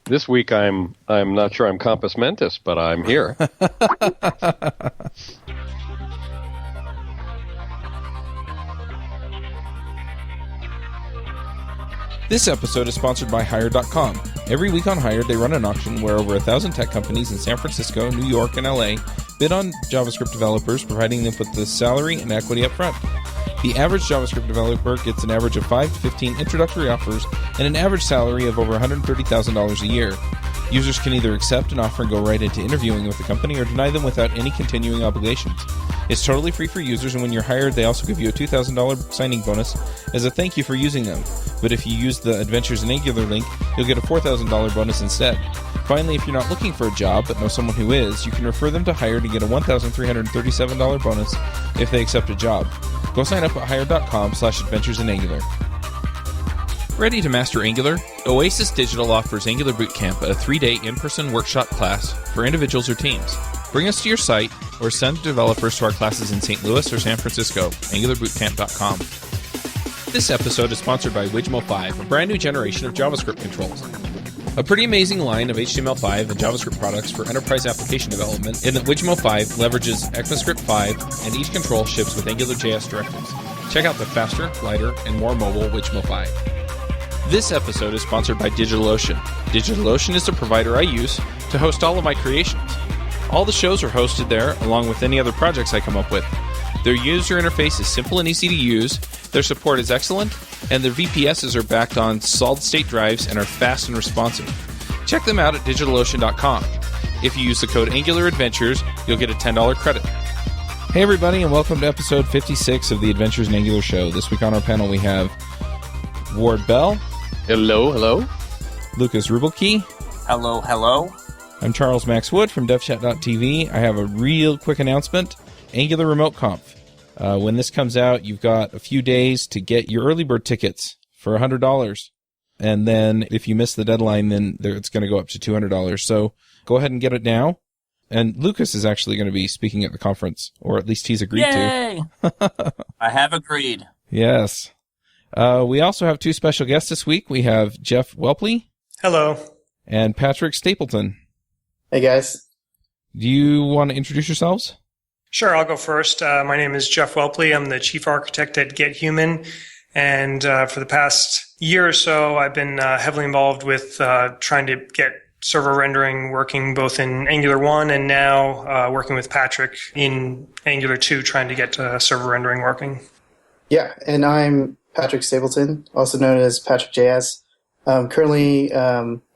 This week I'm not sure I'm compos mentis, but I'm here. This episode is sponsored by Hired.com. Every week on Hired, they run an auction where over 1,000 tech companies in San Francisco, New York, and LA bid on JavaScript developers, providing them with the salary and equity up front. The average JavaScript developer gets an average of 5 to 15 introductory offers and an average salary of over $130,000 a year. Users can either accept an offer and go right into interviewing with the company or deny them without any continuing obligations. It's totally free for users, and when you're hired, they also give you a $2,000 signing bonus as a thank you for using them. But if you use the Adventures in Angular link, you'll get a $4,000 bonus instead. Finally, if you're not looking for a job but know someone who is, you can refer them to Hired and get a $1,337 bonus if they accept a job. Go sign up at hired.com/adventures in Angular. Ready to master Angular? Oasis Digital offers Angular Bootcamp, a 3-day in-person workshop class for individuals or teams. Bring us to your site or send developers to our classes in St. Louis or San Francisco, angularbootcamp.com. This episode is sponsored by Widmo5, a brand new generation of JavaScript controls. A pretty amazing line of HTML5 and JavaScript products for enterprise application development in that Widmo5 leverages ECMAScript 5 and each control ships with AngularJS directives. Check out the faster, lighter, and more mobile Widmo 5. This episode is sponsored by DigitalOcean. DigitalOcean is the provider I use to host all of my creations. All the shows are hosted there, along with any other projects I come up with. Their user interface is simple and easy to use, their support is excellent, and their VPSs are backed on solid-state drives and are fast and responsive. Check them out at DigitalOcean.com. If you use the code AngularAdventures, you'll get a $10 credit. Hey everybody, and welcome to episode 56 of the Adventures in Angular show. This week on our panel we have Ward Bell. Hello, hello. Lucas Rubelkey. Hello, hello. I'm Charles Max Wood from DevChat.tv. I have a real quick announcement. Angular Remote Conf. When this comes out, you've got a few days to get your early bird tickets for $100. And then if you miss the deadline, then it's going to go up to $200. So go ahead and get it now. And Lucas is actually going to be speaking at the conference, or at least he's agreed Yay! to. I have agreed. Yes. We also have two special guests this week. We have Jeff Whelpley. Hello. And Patrick Stapleton. Hey, guys. Do you want to introduce yourselves? Sure, I'll go first. My name is Jeff Whelpley. I'm the chief architect at GetHuman. And for the past year or so, I've been heavily involved with trying to get server rendering working both in Angular 1 and now working with Patrick in Angular 2, trying to get server rendering working. Yeah, and I'm Patrick Stapleton, also known as Patrick JS. Currently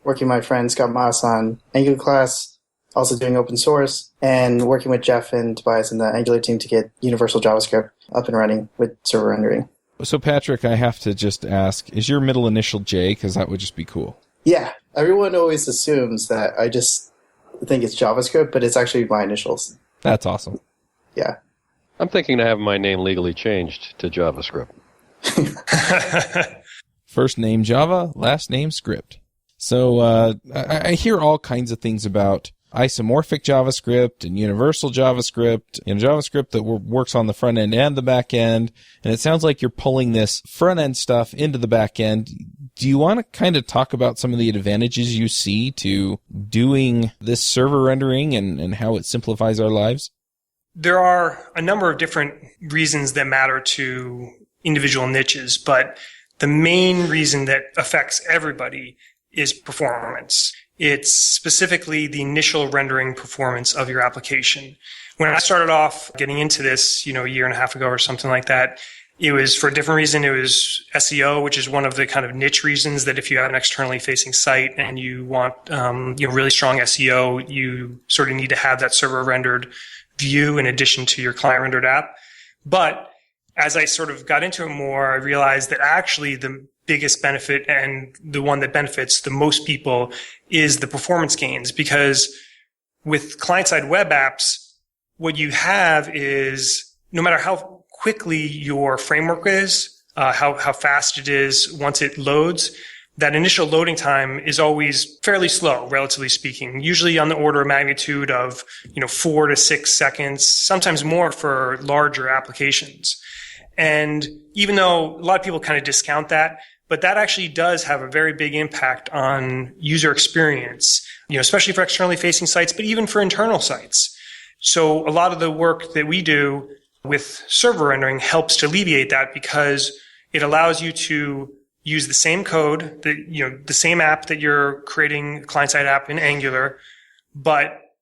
working with my friend Scott Moss on Angular class, also doing open source, and working with Jeff and Tobias in the Angular team to get universal JavaScript up and running with server rendering. So, Patrick, I have to just ask, is your middle initial J? Because that would just be cool. Yeah, everyone always assumes that I just think it's JavaScript, but it's actually my initials. That's awesome. Yeah. I'm thinking to have my name legally changed to JavaScript. First name Java, last name script. So I hear all kinds of things about isomorphic JavaScript and universal JavaScript, and JavaScript that works on the front end and the back end. And it sounds like you're pulling this front end stuff into the back end. Do you want to kind of talk about some of the advantages you see to doing this server rendering and how it simplifies our lives? There are a number of different reasons that matter to individual niches, but the main reason that affects everybody is performance. It's specifically the initial rendering performance of your application. When I started off getting into this, a year and a half ago or something like that, it was for a different reason. It was SEO, which is one of the kind of niche reasons that if you have an externally facing site and you want really strong SEO, you sort of need to have that server rendered view in addition to your client rendered app. But as I sort of got into it more, I realized that actually the biggest benefit and the one that benefits the most people is the performance gains, because with client-side web apps, what you have is no matter how quickly your framework is, how fast it is once it loads, that initial loading time is always fairly slow, relatively speaking, usually on the order of magnitude of 4 to 6 seconds, sometimes more for larger applications. And even though a lot of people kind of discount that, But that actually does have a very big impact on user experience, especially for externally facing sites, but even for internal sites. So a lot of the work that we do with server rendering helps to alleviate that because it allows you to use the same code, the same app that you're creating, client-side app in Angular, but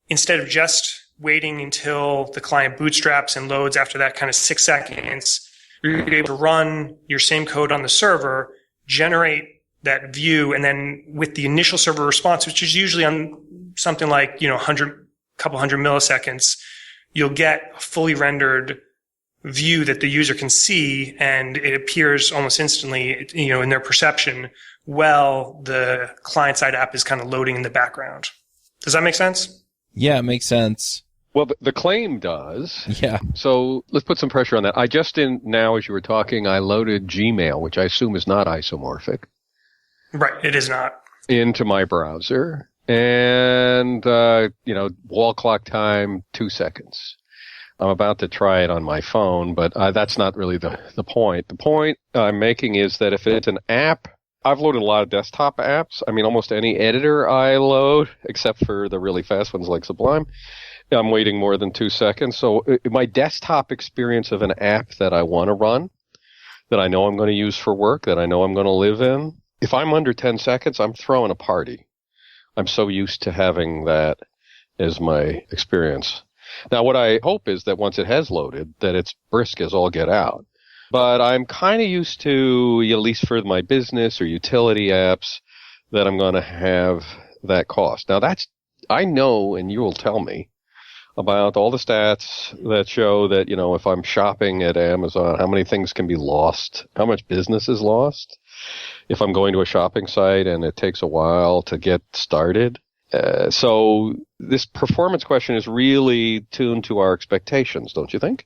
instead of just waiting until the client bootstraps and loads after that kind of 6 seconds, you're able to run your same code on the server, generate that view, and then with the initial server response, which is usually on something like, couple hundred milliseconds, you'll get a fully rendered view that the user can see, and it appears almost instantly, in their perception, while the client-side app is kind of loading in the background. Does that make sense? Yeah, it makes sense. Well, the claim does. Yeah. So let's put some pressure on that. Now, as you were talking, I loaded Gmail, which I assume is not isomorphic. Right, it is not. Into my browser. And, wall clock time, 2 seconds. I'm about to try it on my phone, but that's not really the point. The point I'm making is that if it's an app, I've loaded a lot of desktop apps. I mean, almost any editor I load, except for the really fast ones like Sublime, I'm waiting more than 2 seconds. So my desktop experience of an app that I want to run, that I know I'm going to use for work, that I know I'm going to live in, if I'm under 10 seconds, I'm throwing a party. I'm so used to having that as my experience. Now, what I hope is that once it has loaded, that it's brisk as all get out. But I'm kind of used to, at least for my business or utility apps, that I'm going to have that cost. Now, I know, and you will tell me, about all the stats that show that, if I'm shopping at Amazon, how many things can be lost, how much business is lost if I'm going to a shopping site and it takes a while to get started. So this performance question is really tuned to our expectations, don't you think?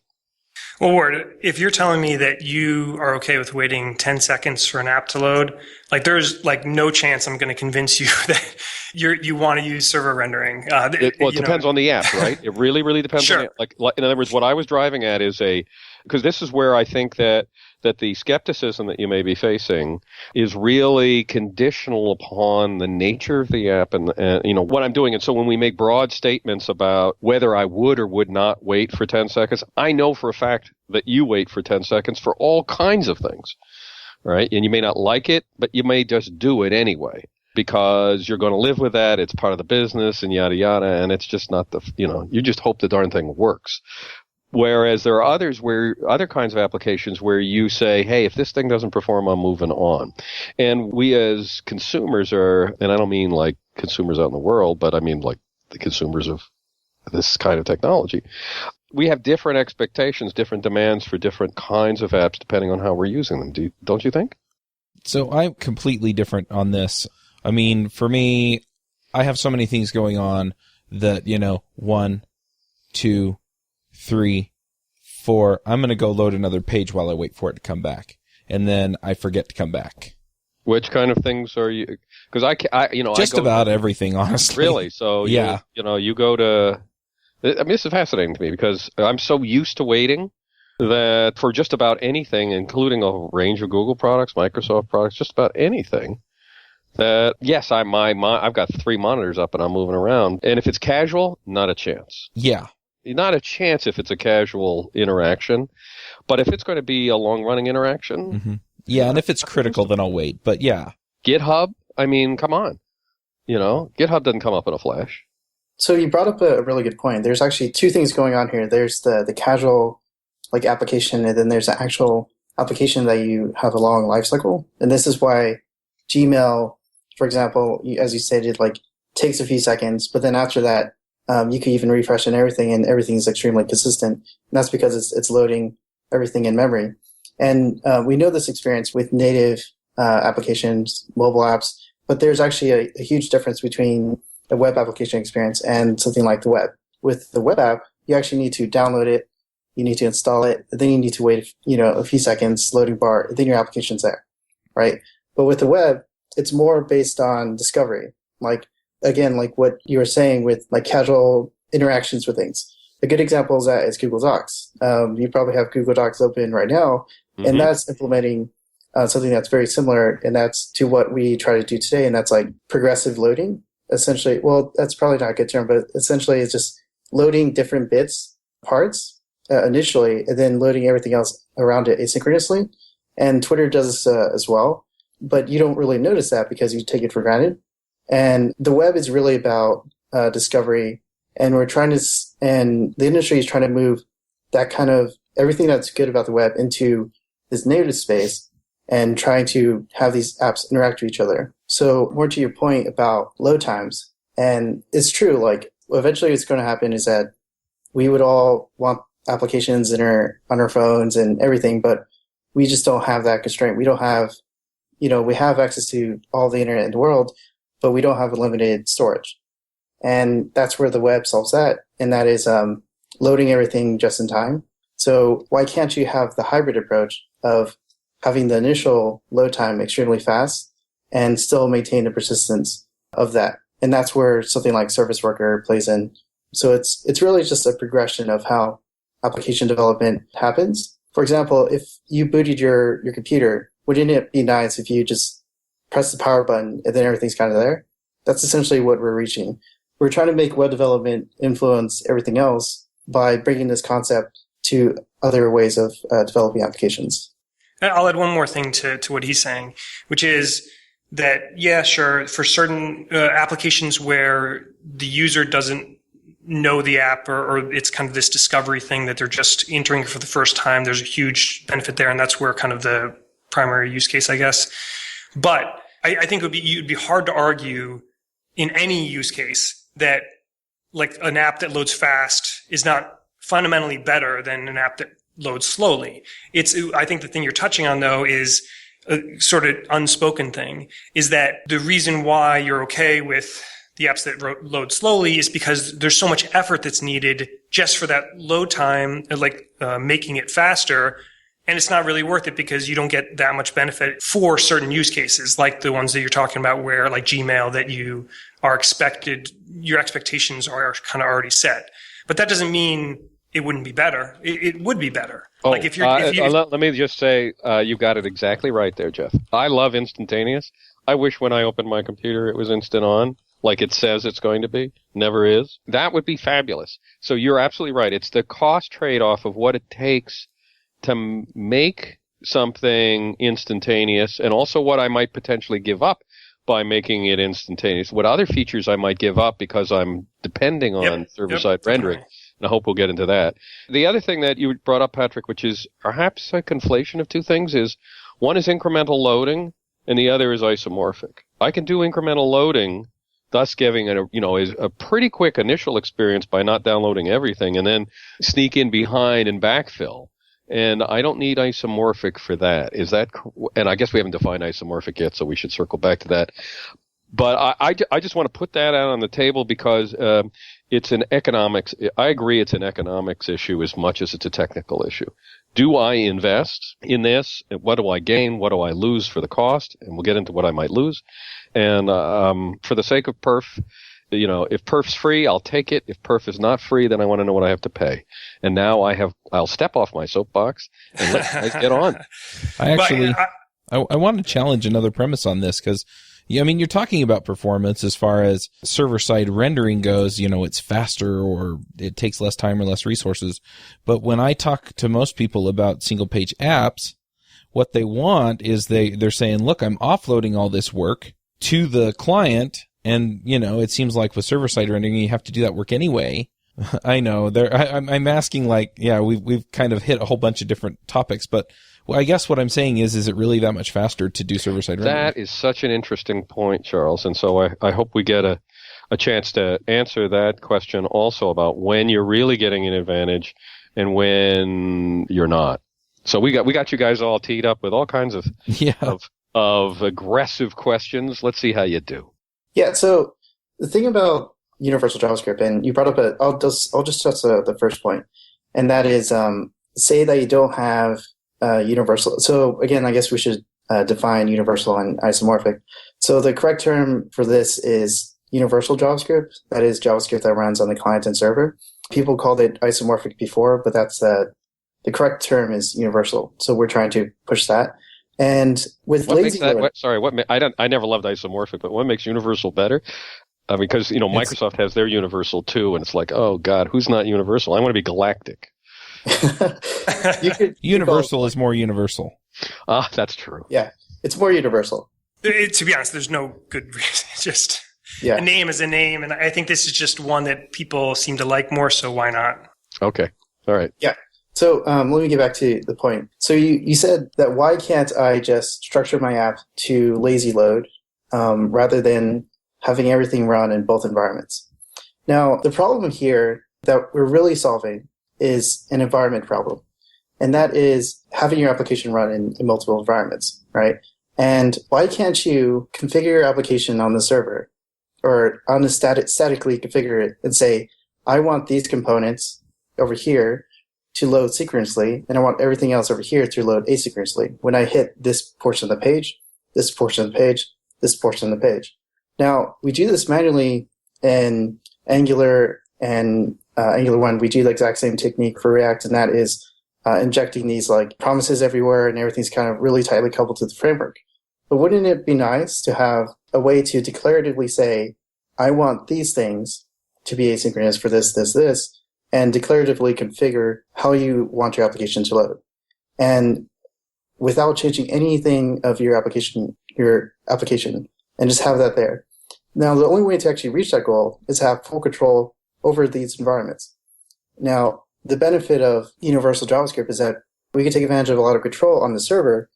Well, Ward, if you're telling me that you are okay with waiting 10 seconds for an app to load, there's no chance I'm going to convince you that you want to use server rendering. It depends on the app, right? It really, really depends on the app. In other words, what I was driving at is because this is where I think that the skepticism that you may be facing is really conditional upon the nature of the app and what I'm doing. And so when we make broad statements about whether I would or would not wait for 10 seconds, I know for a fact that you wait for 10 seconds for all kinds of things, right? And you may not like it, but you may just do it anyway because you're going to live with that. It's part of the business and yada, yada. And it's just not you just hope the darn thing works. Whereas there are other kinds of applications where you say, hey, if this thing doesn't perform, I'm moving on. And we as consumers and I don't mean like consumers out in the world, but I mean like the consumers of this kind of technology. We have different expectations, different demands for different kinds of apps depending on how we're using them. Don't you think? So I'm completely different on this. I mean, for me, I have so many things going on that, 1, 2, 3, 4, I'm going to go load another page while I wait for it to come back. And then I forget to come back. Which kind of things are you? Because just about everything, honestly. Really? So yeah, you go to. I mean, this is fascinating to me because I'm so used to waiting that for just about anything, including a range of Google products, Microsoft products, just about anything. That yes, I've got 3 monitors up and I'm moving around. And if it's casual, not a chance. Yeah. Not a chance if it's a casual interaction, but if it's going to be a long-running interaction, mm-hmm. Yeah, and if it's critical, then I'll wait. But yeah, GitHub. I mean, come on, GitHub doesn't come up in a flash. So you brought up a really good point. There's actually 2 things going on here. There's the casual application, and then there's the actual application that you have a long life cycle. And this is why Gmail, for example, as you stated, takes a few seconds, but then after that. You can even refresh and everything's extremely consistent. And that's because it's loading everything in memory. And we know this experience with native applications, mobile apps, but there's actually a huge difference between a web application experience and something like the web. With the web app, you actually need to download it, you need to install it, then you need to wait, a few seconds, loading bar, then your application's there, right? But with the web, it's more based on discovery. Again, like what you were saying with casual interactions with things. A good example is Google Docs. You probably have Google Docs open right now, and that's implementing something that's very similar, and that's to what we try to do today, and that's like progressive loading. Essentially, well, that's probably not a good term, but essentially it's just loading different bits, parts, initially, and then loading everything else around it asynchronously. And Twitter does this as well, but you don't really notice that because you take it for granted. And the web is really about discovery, and and the industry is trying to move that kind of everything that's good about the web into this native space and trying to have these apps interact with each other. So more to your point about load times, and it's true, like eventually what's going to happen is that we would all want applications on our phones and everything, but we just don't have that constraint. We don't have, we have access to all the internet in the world, but we don't have unlimited storage. And that's where the web solves that, and that is loading everything just in time. So why can't you have the hybrid approach of having the initial load time extremely fast and still maintain the persistence of that? And that's where something like Service Worker plays in. So it's really just a progression of how application development happens. For example, if you booted your computer, wouldn't it be nice if you just press the power button and then everything's kind of there? That's essentially what we're reaching. We're trying to make web development influence everything else by bringing this concept to other ways of developing applications. I'll add one more thing to what he's saying, which is that, yeah, sure, for certain applications where the user doesn't know the app or it's kind of this discovery thing that they're just entering for the first time, there's a huge benefit there, and that's where kind of the primary use case, I guess. But I think it would be hard to argue in any use case that like an app that loads fast is not fundamentally better than an app that loads slowly. I think the thing you're touching on, though, is a sort of unspoken thing, is that the reason why you're okay with the apps that load slowly is because there's so much effort that's needed just for that load time, making it faster. And it's not really worth it because you don't get that much benefit for certain use cases, like the ones that you're talking about where, like Gmail, that you are your expectations are kind of already set. But that doesn't mean it wouldn't be better. It would be better. Let me just say, you got it exactly right there, Jeff. I love instantaneous. I wish when I opened my computer it was instant on, like it says it's going to be. Never is. That would be fabulous. So you're absolutely right. It's the cost trade-off of what it takes to make something instantaneous, and also what I might potentially give up by making it instantaneous. What other features I might give up because I'm depending on server-side rendering. And I hope we'll get into that. The other thing that you brought up, Patrick, which is perhaps a conflation of two things, is one is incremental loading and the other is isomorphic. I can do incremental loading, thus giving a pretty quick initial experience by not downloading everything, and then sneak in behind and backfill. And I don't need isomorphic for that. And I guess we haven't defined isomorphic yet, so we should circle back to that. But I just want to put that out on the table because it's an economics. I agree it's an economics issue as much as it's a technical issue. Do I invest in this? What do I gain? What do I lose for the cost? And we'll get into what I might lose. And for the sake of perf, if perf's free, I'll take it. If perf is not free, then I want to know what I have to pay. And now I'll step off my soapbox and let's get on. I want to challenge another premise on this because, you're talking about performance as far as server-side rendering goes. It's faster or it takes less time or less resources. But when I talk to most people about single-page apps, what they want is they're saying, look, I'm offloading all this work to the client. And, it seems like with server-side rendering, you have to do that work anyway. I know. I'm asking we've kind of hit a whole bunch of different topics, but I guess what I'm saying is it really that much faster to do server-side rendering? That is such an interesting point, Charles. And so I hope we get a chance to answer that question also about when you're really getting an advantage and when you're not. So we got you guys all teed up with all kinds of aggressive questions. Let's see how you do. Yeah, so the thing about universal JavaScript, and you brought up I'll just touch the first point, and that is say that you don't have universal. So again, I guess we should define universal and isomorphic. So the correct term for this is universal JavaScript. That is JavaScript that runs on the client and server. People called it isomorphic before, but that's the correct term is universal. So we're trying to push that. And with What makes lazy load, I never loved isomorphic, but what makes universal better? Because Microsoft has their universal too, and it's like, oh God, who's not universal? I want to be galactic. Universal is more universal. Ah, that's true. Yeah, it's more universal. To be honest, there's no good reason. It's just a name is a name, and I think this is just one that people seem to like more. So why not? Okay, all right. Yeah. So let me get back to the point. So you said that why can't I just structure my app to lazy load rather than having everything run in both environments? Now, the problem here that we're really solving is an environment problem. And that is having your application run in multiple environments, right? And why can't you configure your application on the server or on the statically configure it and say, I want these components over here to load synchronously, and I want everything else over here to load asynchronously. When I hit this portion of the page, this portion of the page, this portion of the page. Now, we do this manually in Angular and Angular 1. We do the exact same technique for React, and that is injecting these like promises everywhere, and everything's kind of really tightly coupled to the framework. But wouldn't it be nice to have a way to declaratively say, I want these things to be asynchronous for this, this, this, and declaratively configure how you want your application to load. And without changing anything of your application, and just have that there. Now, the only way to actually reach that goal is have full control over these environments. Now, the benefit of universal JavaScript is that we could take advantage of a lot of control on the server,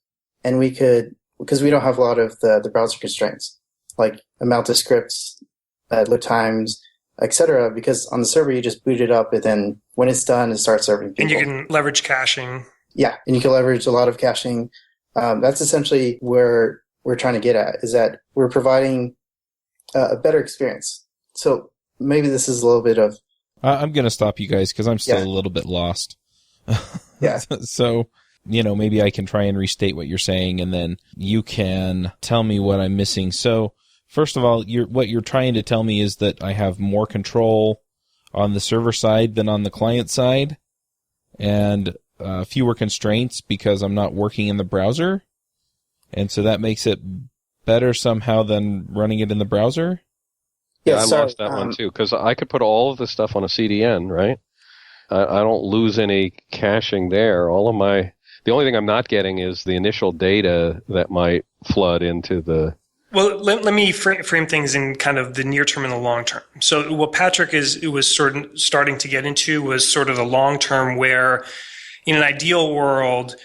and we could, because we don't have a lot of the browser constraints, like amount of scripts, load times, etc. Because on the server, you just boot it up, and then when it's done, it starts serving people. And you can leverage caching. Yeah, and you can leverage a lot of caching. That's essentially where we're trying to get at, is that we're providing a better experience. So maybe this is a little bit of... I'm going to stop you guys because I'm still a little bit lost. Yeah. So, maybe I can try and restate what you're saying, and then you can tell me what I'm missing. So, first of all, what you're trying to tell me is that I have more control on the server side than on the client side, and fewer constraints because I'm not working in the browser, and so that makes it better somehow than running it in the browser? Yeah, I lost that one too, because I could put all of the stuff on a CDN, right? I don't lose any caching there. The only thing I'm not getting is the initial data that might flood into the... Well, let me frame things in kind of the near term and the long term. So what Patrick was sort of starting to get into was sort of the long term, where in an ideal world,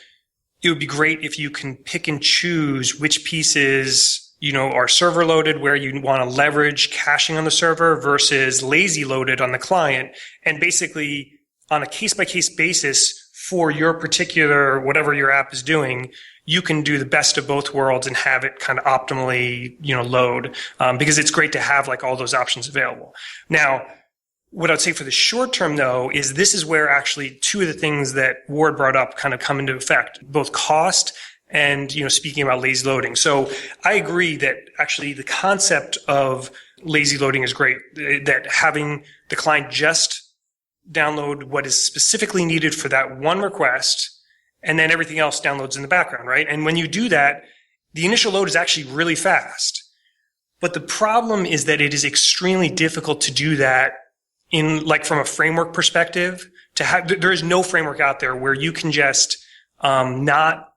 it would be great if you can pick and choose which pieces are server loaded, where you want to leverage caching on the server versus lazy loaded on the client. And basically on a case by case basis for your particular, whatever your app is doing, you can do the best of both worlds and have it kind of optimally, load, because it's great to have like all those options available. Now, what I'd say for the short term though, is this is where actually two of the things that Ward brought up kind of come into effect, both cost and, speaking about lazy loading. So I agree that actually the concept of lazy loading is great, that having the client just download what is specifically needed for that one request, and then everything else downloads in the background, right? And when you do that, the initial load is actually really fast. But the problem is that it is extremely difficult to do that from a framework perspective. There is no framework out there where you can just not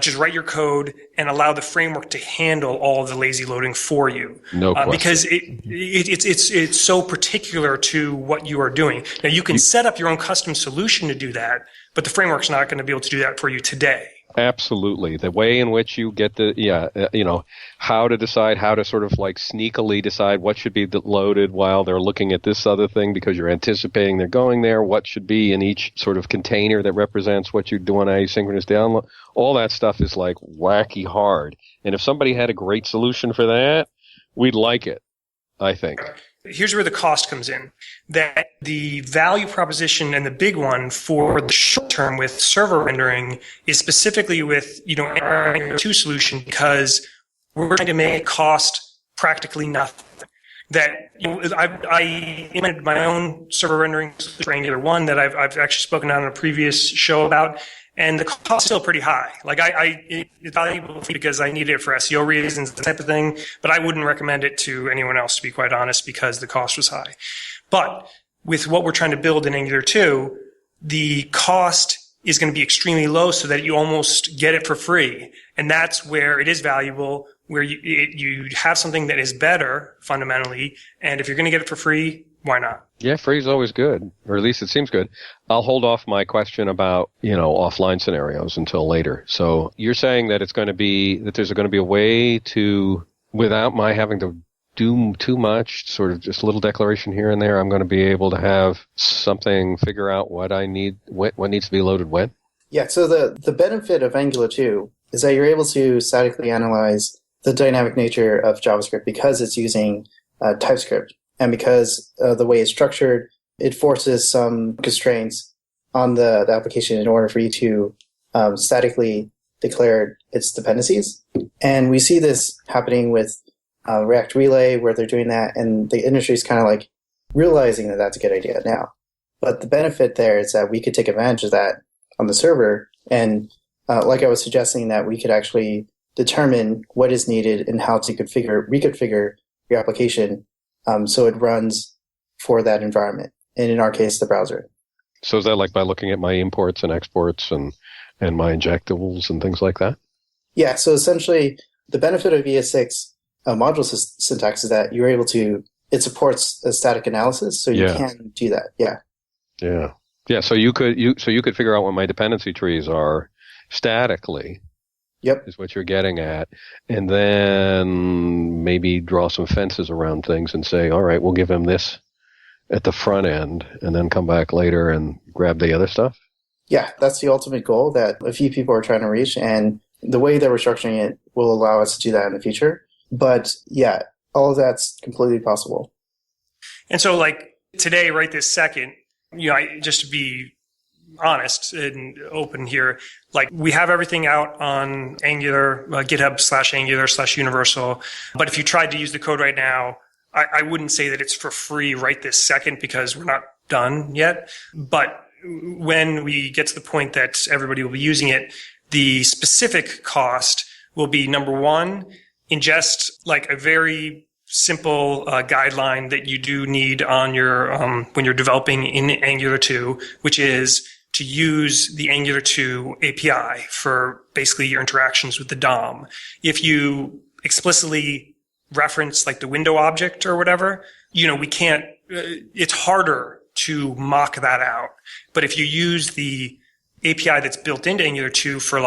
just write your code and allow the framework to handle all of the lazy loading for you. No question. Because it's so particular to what you are doing. Now you can set up your own custom solution to do that, but the framework's not going to be able to do that for you today. Absolutely. The way in which you get how to decide, how to sort of like sneakily decide what should be loaded while they're looking at this other thing because you're anticipating they're going there, what should be in each sort of container that represents what you're doing asynchronous download. All that stuff is like wacky hard. And if somebody had a great solution for that, we'd like it, I think. Here's where the cost comes in. That the value proposition and the big one for the short term with server rendering is specifically with, our 2 solution, because we're trying to make cost practically nothing. That I implemented my own server rendering for Angular 1 that I've actually spoken on in a previous show about, And the cost is still pretty high. Like it's valuable because I need it for SEO reasons, that type of thing, but I wouldn't recommend it to anyone else, to be quite honest, because the cost was high. But with what we're trying to build in Angular 2, the cost is going to be extremely low so that you almost get it for free. And that's where it is valuable, where you have something that is better fundamentally. And if you're going to get it for free, why not? Yeah, free is always good, or at least it seems good. I'll hold off my question about, offline scenarios until later. So you're saying that there's going to be a way to, without my having to do too much, sort of just a little declaration here and there, I'm going to be able to have something figure out what I need, what needs to be loaded when? Yeah, so the benefit of Angular 2 is that you're able to statically analyze the dynamic nature of JavaScript because it's using TypeScript. And because the way it's structured, it forces some constraints on the application in order for you to statically declare its dependencies. And we see this happening with React Relay, where they're doing that, and the industry is kind of like realizing that that's a good idea now. But the benefit there is that we could take advantage of that on the server. And like I was suggesting, that we could actually determine what is needed and how to reconfigure your application so it runs for that environment, and in our case, the browser. So is that like by looking at my imports and exports and my injectables and things like that? Yeah, so essentially, the benefit of ES6 module syntax is that you're able to, it supports a static analysis, so you can do that, Yeah, so you could figure out what my dependency trees are statically. Yep. Is what you're getting at. And then maybe draw some fences around things and say, all right, we'll give him this at the front end and then come back later and grab the other stuff? Yeah, that's the ultimate goal that a few people are trying to reach. And the way that we're structuring it will allow us to do that in the future. But yeah, all of that's completely possible. And so like today, right this second, just to be honest and open here, like we have everything out on Angular, GitHub/Angular/Universal. But if you tried to use the code right now, I wouldn't say that it's for free right this second because we're not done yet. But when we get to the point that everybody will be using it, the specific cost will be, number one, ingest like a very simple guideline that you do need on your when you're developing in Angular 2, which is to use the Angular 2 API for basically your interactions with the DOM. If you explicitly reference like the window object or whatever, we can't, it's harder to mock that out. But if you use the API that's built into Angular 2 for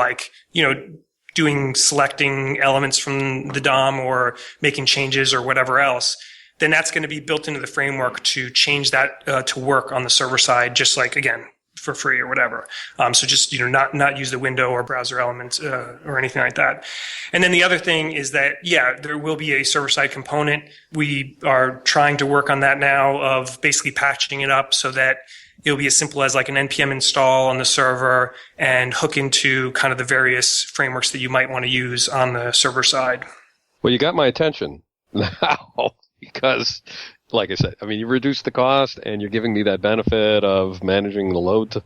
selecting elements from the DOM or making changes or whatever else, then that's going to be built into the framework to change that to work on the server side, just like, again, for free or whatever. So just, not use the window or browser elements or anything like that. And then the other thing is that, there will be a server-side component. We are trying to work on that now of basically patching it up so that it'll be as simple as like an npm install on the server and hook into kind of the various frameworks that you might want to use on the server side. Well, you got my attention now because, like I said, you reduce the cost and you're giving me that benefit of managing the load,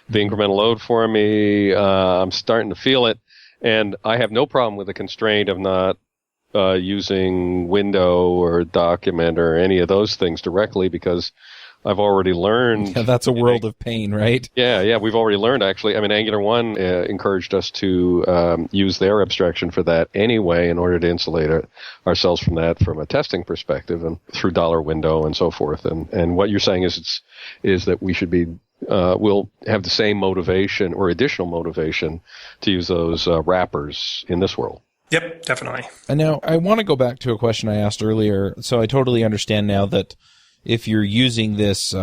the incremental load for me. I'm starting to feel it. And I have no problem with the constraint of not using window or document or any of those things directly because I've already learned. Yeah, that's a world of pain, right? Yeah, we've already learned, actually. Angular 1 encouraged us to use their abstraction for that anyway in order to insulate ourselves from that from a testing perspective and through $window and so forth. And what you're saying is that we should be, we'll have the same motivation or additional motivation to use those wrappers in this world. Yep, definitely. And now I want to go back to a question I asked earlier. So I totally understand now that if you're using this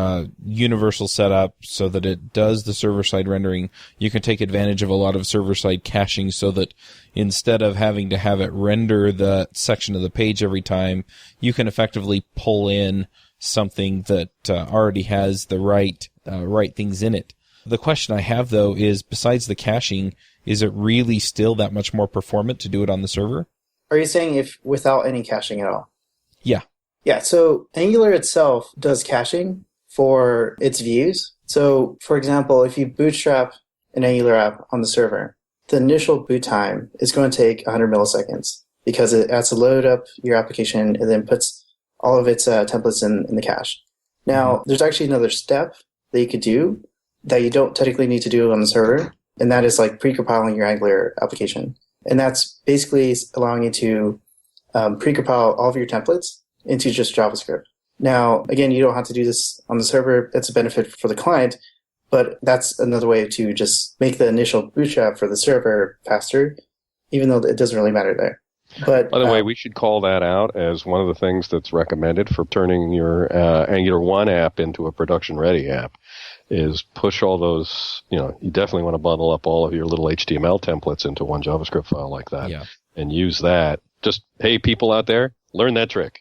universal setup so that it does the server-side rendering, you can take advantage of a lot of server-side caching so that instead of having to have it render the section of the page every time, you can effectively pull in something that already has the right things in it. The question I have, though, is besides the caching, is it really still that much more performant to do it on the server? Are you saying if without any caching at all? Yeah. Yeah, so Angular itself does caching for its views. So, for example, if you bootstrap an Angular app on the server, the initial boot time is going to take 100 milliseconds because it has to load up your application and then puts all of its templates in the cache. Now, there's actually another step that you could do that you don't technically need to do on the server, and that is like pre-compiling your Angular application. And that's basically allowing you to pre-compile all of your templates into just JavaScript. Now, again, you don't have to do this on the server. It's a benefit for the client, but that's another way to just make the initial bootstrap for the server faster, even though it doesn't really matter there. But by the way, we should call that out as one of the things that's recommended for turning your Angular 1 app into a production-ready app is push all those, you definitely want to bundle up all of your little HTML templates into one JavaScript file like that and use that. Just, hey, people out there, learn that trick.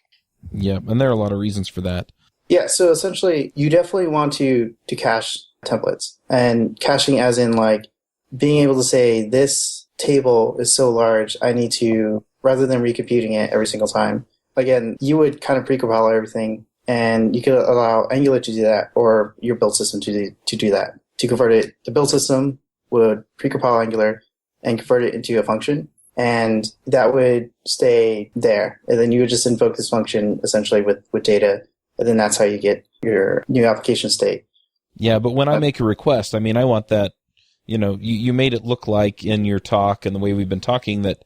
Yeah, and there are a lot of reasons for that. Yeah, so essentially, you definitely want to cache templates. And caching as in, like, being able to say, this table is so large, I need to, rather than recomputing it every single time. Again, you would kind of pre-compile everything, and you could allow Angular to do that, or your build system to do that. To convert it, the build system would pre-compile Angular and convert it into a function, and that would stay there. And then you would just invoke this function essentially with data, and then that's how you get your new application state. Yeah, but when I make a request, I mean, I want that, you made it look like in your talk and the way we've been talking that,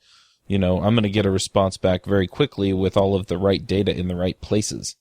I'm going to get a response back very quickly with all of the right data in the right places.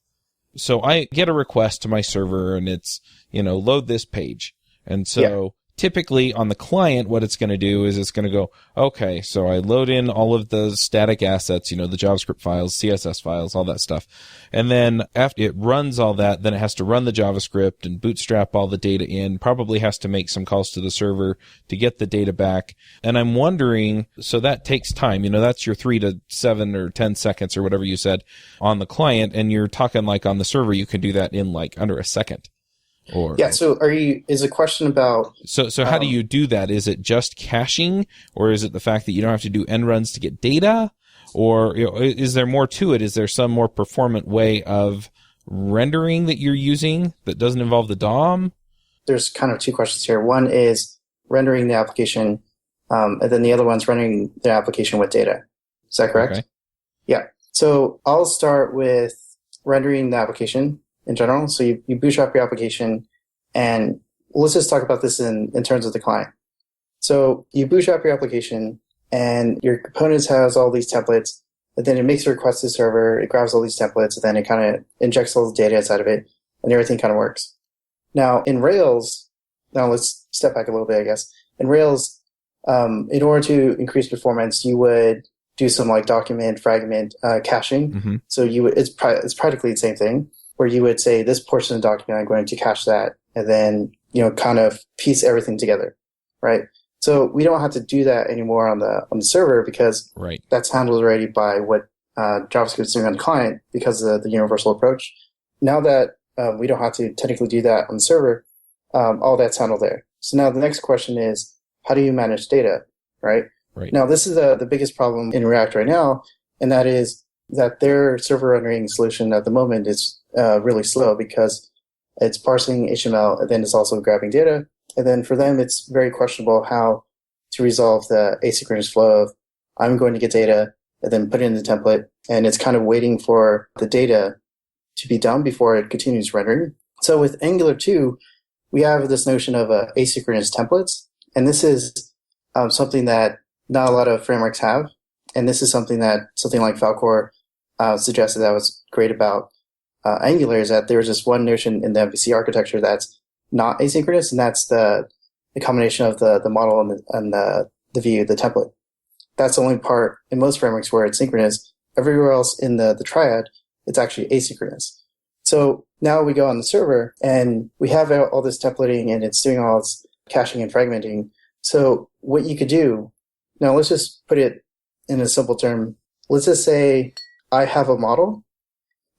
So I get a request to my server and it's, load this page. And so typically on the client, what it's going to do is it's going to go, okay, so I load in all of the static assets, the JavaScript files, CSS files, all that stuff. And then after it runs all that, then it has to run the JavaScript and bootstrap all the data in, probably has to make some calls to the server to get the data back. And I'm wondering, so that takes time, that's your 3 to 7 or 10 seconds or whatever you said on the client. And you're talking like on the server, you can do that in like under a second. So is a question about... So how do you do that? Is it just caching, or is it the fact that you don't have to do end runs to get data? Or is there more to it? Is there some more performant way of rendering that you're using that doesn't involve the DOM? There's kind of two questions here. One is rendering the application, and then the other one's rendering the application with data. Is that correct? Okay. Yeah. So I'll start with rendering the application in general. So you bootstrap your application, and let's just talk about this in terms of the client. So you bootstrap your application, and your components has all these templates, and then it makes a request to the server, it grabs all these templates, and then it kind of injects all the data inside of it, and everything kind of works. Now, in Rails, let's step back a little bit, I guess. In Rails, in order to increase performance, you would do some like document fragment caching. Mm-hmm. So it's practically the same thing, where you would say, this portion of the document, I'm going to cache that, and then, kind of piece everything together, right? So we don't have to do that anymore on the server because that's handled already by what JavaScript is doing on the client because of the universal approach. Now that we don't have to technically do that on the server, all that's handled there. So now the next question is, how do you manage data, right? Now, this is the biggest problem in React right now, and that is that their server rendering solution at the moment is really slow because it's parsing HTML and then it's also grabbing data. And then for them, it's very questionable how to resolve the asynchronous flow of I'm going to get data and then put it in the template. And it's kind of waiting for the data to be done before it continues rendering. So with Angular 2, we have this notion of asynchronous templates. And this is something that not a lot of frameworks have. And this is something like Falcor suggested that was great about Angular, is that there was just one notion in the MVC architecture that's not asynchronous, and that's the combination of the model and the view, the template. That's the only part in most frameworks where it's synchronous. Everywhere else in the triad, it's actually asynchronous. So now we go on the server, and we have all this templating, and it's doing all this caching and fragmenting. So what you could do, now let's just put it in a simple term. Let's just say I have a model,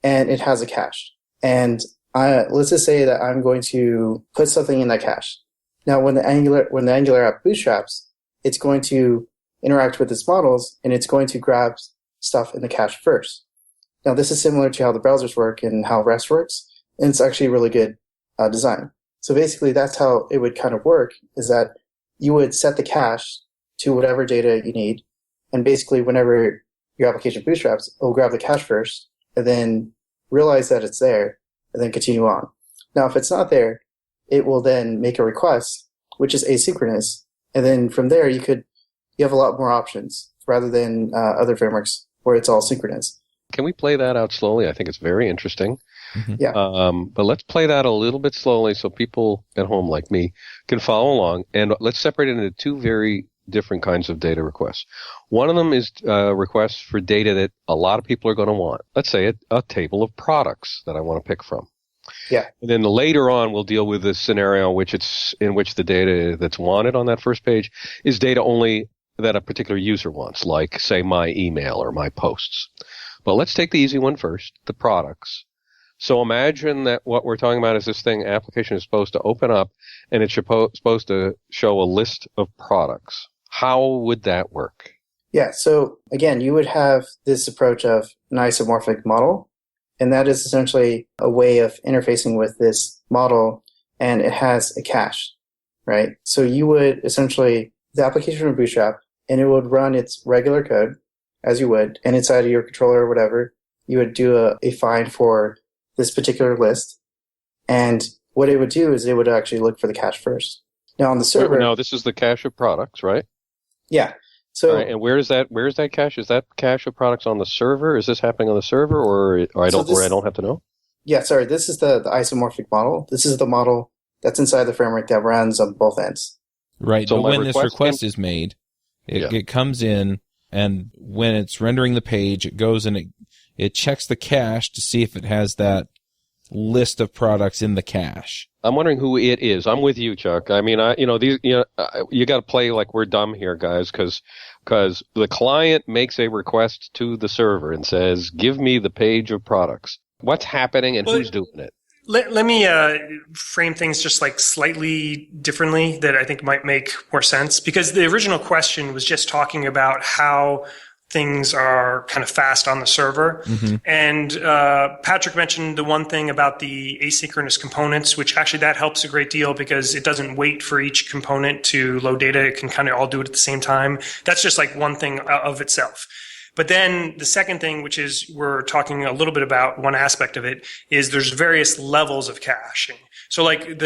and it has a cache. And let's just say that I'm going to put something in that cache. Now, when the Angular app bootstraps, it's going to interact with its models, and it's going to grab stuff in the cache first. Now, this is similar to how the browsers work and how REST works, and it's actually a really good design. So basically, that's how it would kind of work, is that you would set the cache to whatever data you need. And basically, whenever your application bootstraps, it will grab the cache first and then realize that it's there and then continue on. Now, if it's not there, it will then make a request, which is asynchronous. And then from there, you have a lot more options rather than other frameworks where it's all synchronous. Can we play that out slowly? I think it's very interesting. Mm-hmm. Yeah. But let's play that a little bit slowly so people at home like me can follow along. And let's separate it into two very different kinds of data requests. One of them is requests for data that a lot of people are going to want. Let's say a table of products that I want to pick from. Yeah. And then later on, we'll deal with this scenario in which the data that's wanted on that first page is data only that a particular user wants, like, say, my email or my posts. But let's take the easy one first, the products. So imagine that what we're talking about is this application is supposed to open up, and it's supposed to show a list of products. How would that work? Yeah, so again, you would have this approach of an isomorphic model, and that is essentially a way of interfacing with this model, and it has a cache, right? So you would essentially, the application would bootstrap, and it would run its regular code, as you would, and inside of your controller or whatever, you would do a find for this particular list, and what it would do is it would actually look for the cache first. Now on the server... No, this is the cache of products, right? Yeah. So, right, and where's that cache? Is that cache of products on the server? Is this happening on the server, or I don't have to know? Yeah, sorry. This is the isomorphic model. This is the model that's inside the framework that runs on both ends. Right. So but when this request is made, it comes in, and when it's rendering the page, it goes and it checks the cache to see if it has that list of products in the cache. I'm wondering who it is. I'm with you, Chuck. I mean, you got to play like we're dumb here, guys, because the client makes a request to the server and says, "Give me the page of products." What's happening and who's doing it? Let me frame things just like slightly differently that I think might make more sense, because the original question was just talking about how things are kind of fast on the server. Mm-hmm. And Patrick mentioned the one thing about the asynchronous components, which actually that helps a great deal because it doesn't wait for each component to load data. It can kind of all do it at the same time. That's just like one thing of itself. But then the second thing, which is we're talking a little bit about one aspect of it, is there's various levels of caching. So like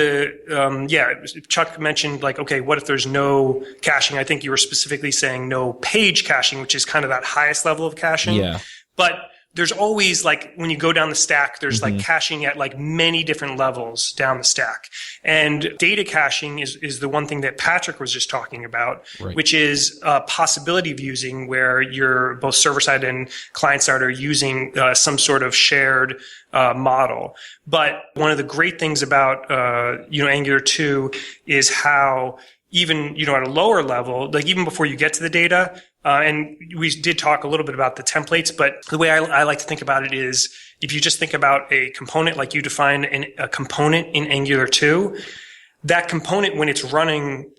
Chuck mentioned like, okay, what if there's no caching? I think you were specifically saying no page caching, which is kind of that highest level of caching. Yeah. But there's always like, when you go down the stack, there's like caching at like many different levels down the stack. And data caching is the one thing that Patrick was just talking about, right, which is a possibility of using where you're both server side and client side are using some sort of shared model. But one of the great things about, Angular 2 is how even, at a lower level, like even before you get to the data, and we did talk a little bit about the templates, but the way I like to think about it is if you just think about a component, like you define a component in Angular 2, that component, when it's running,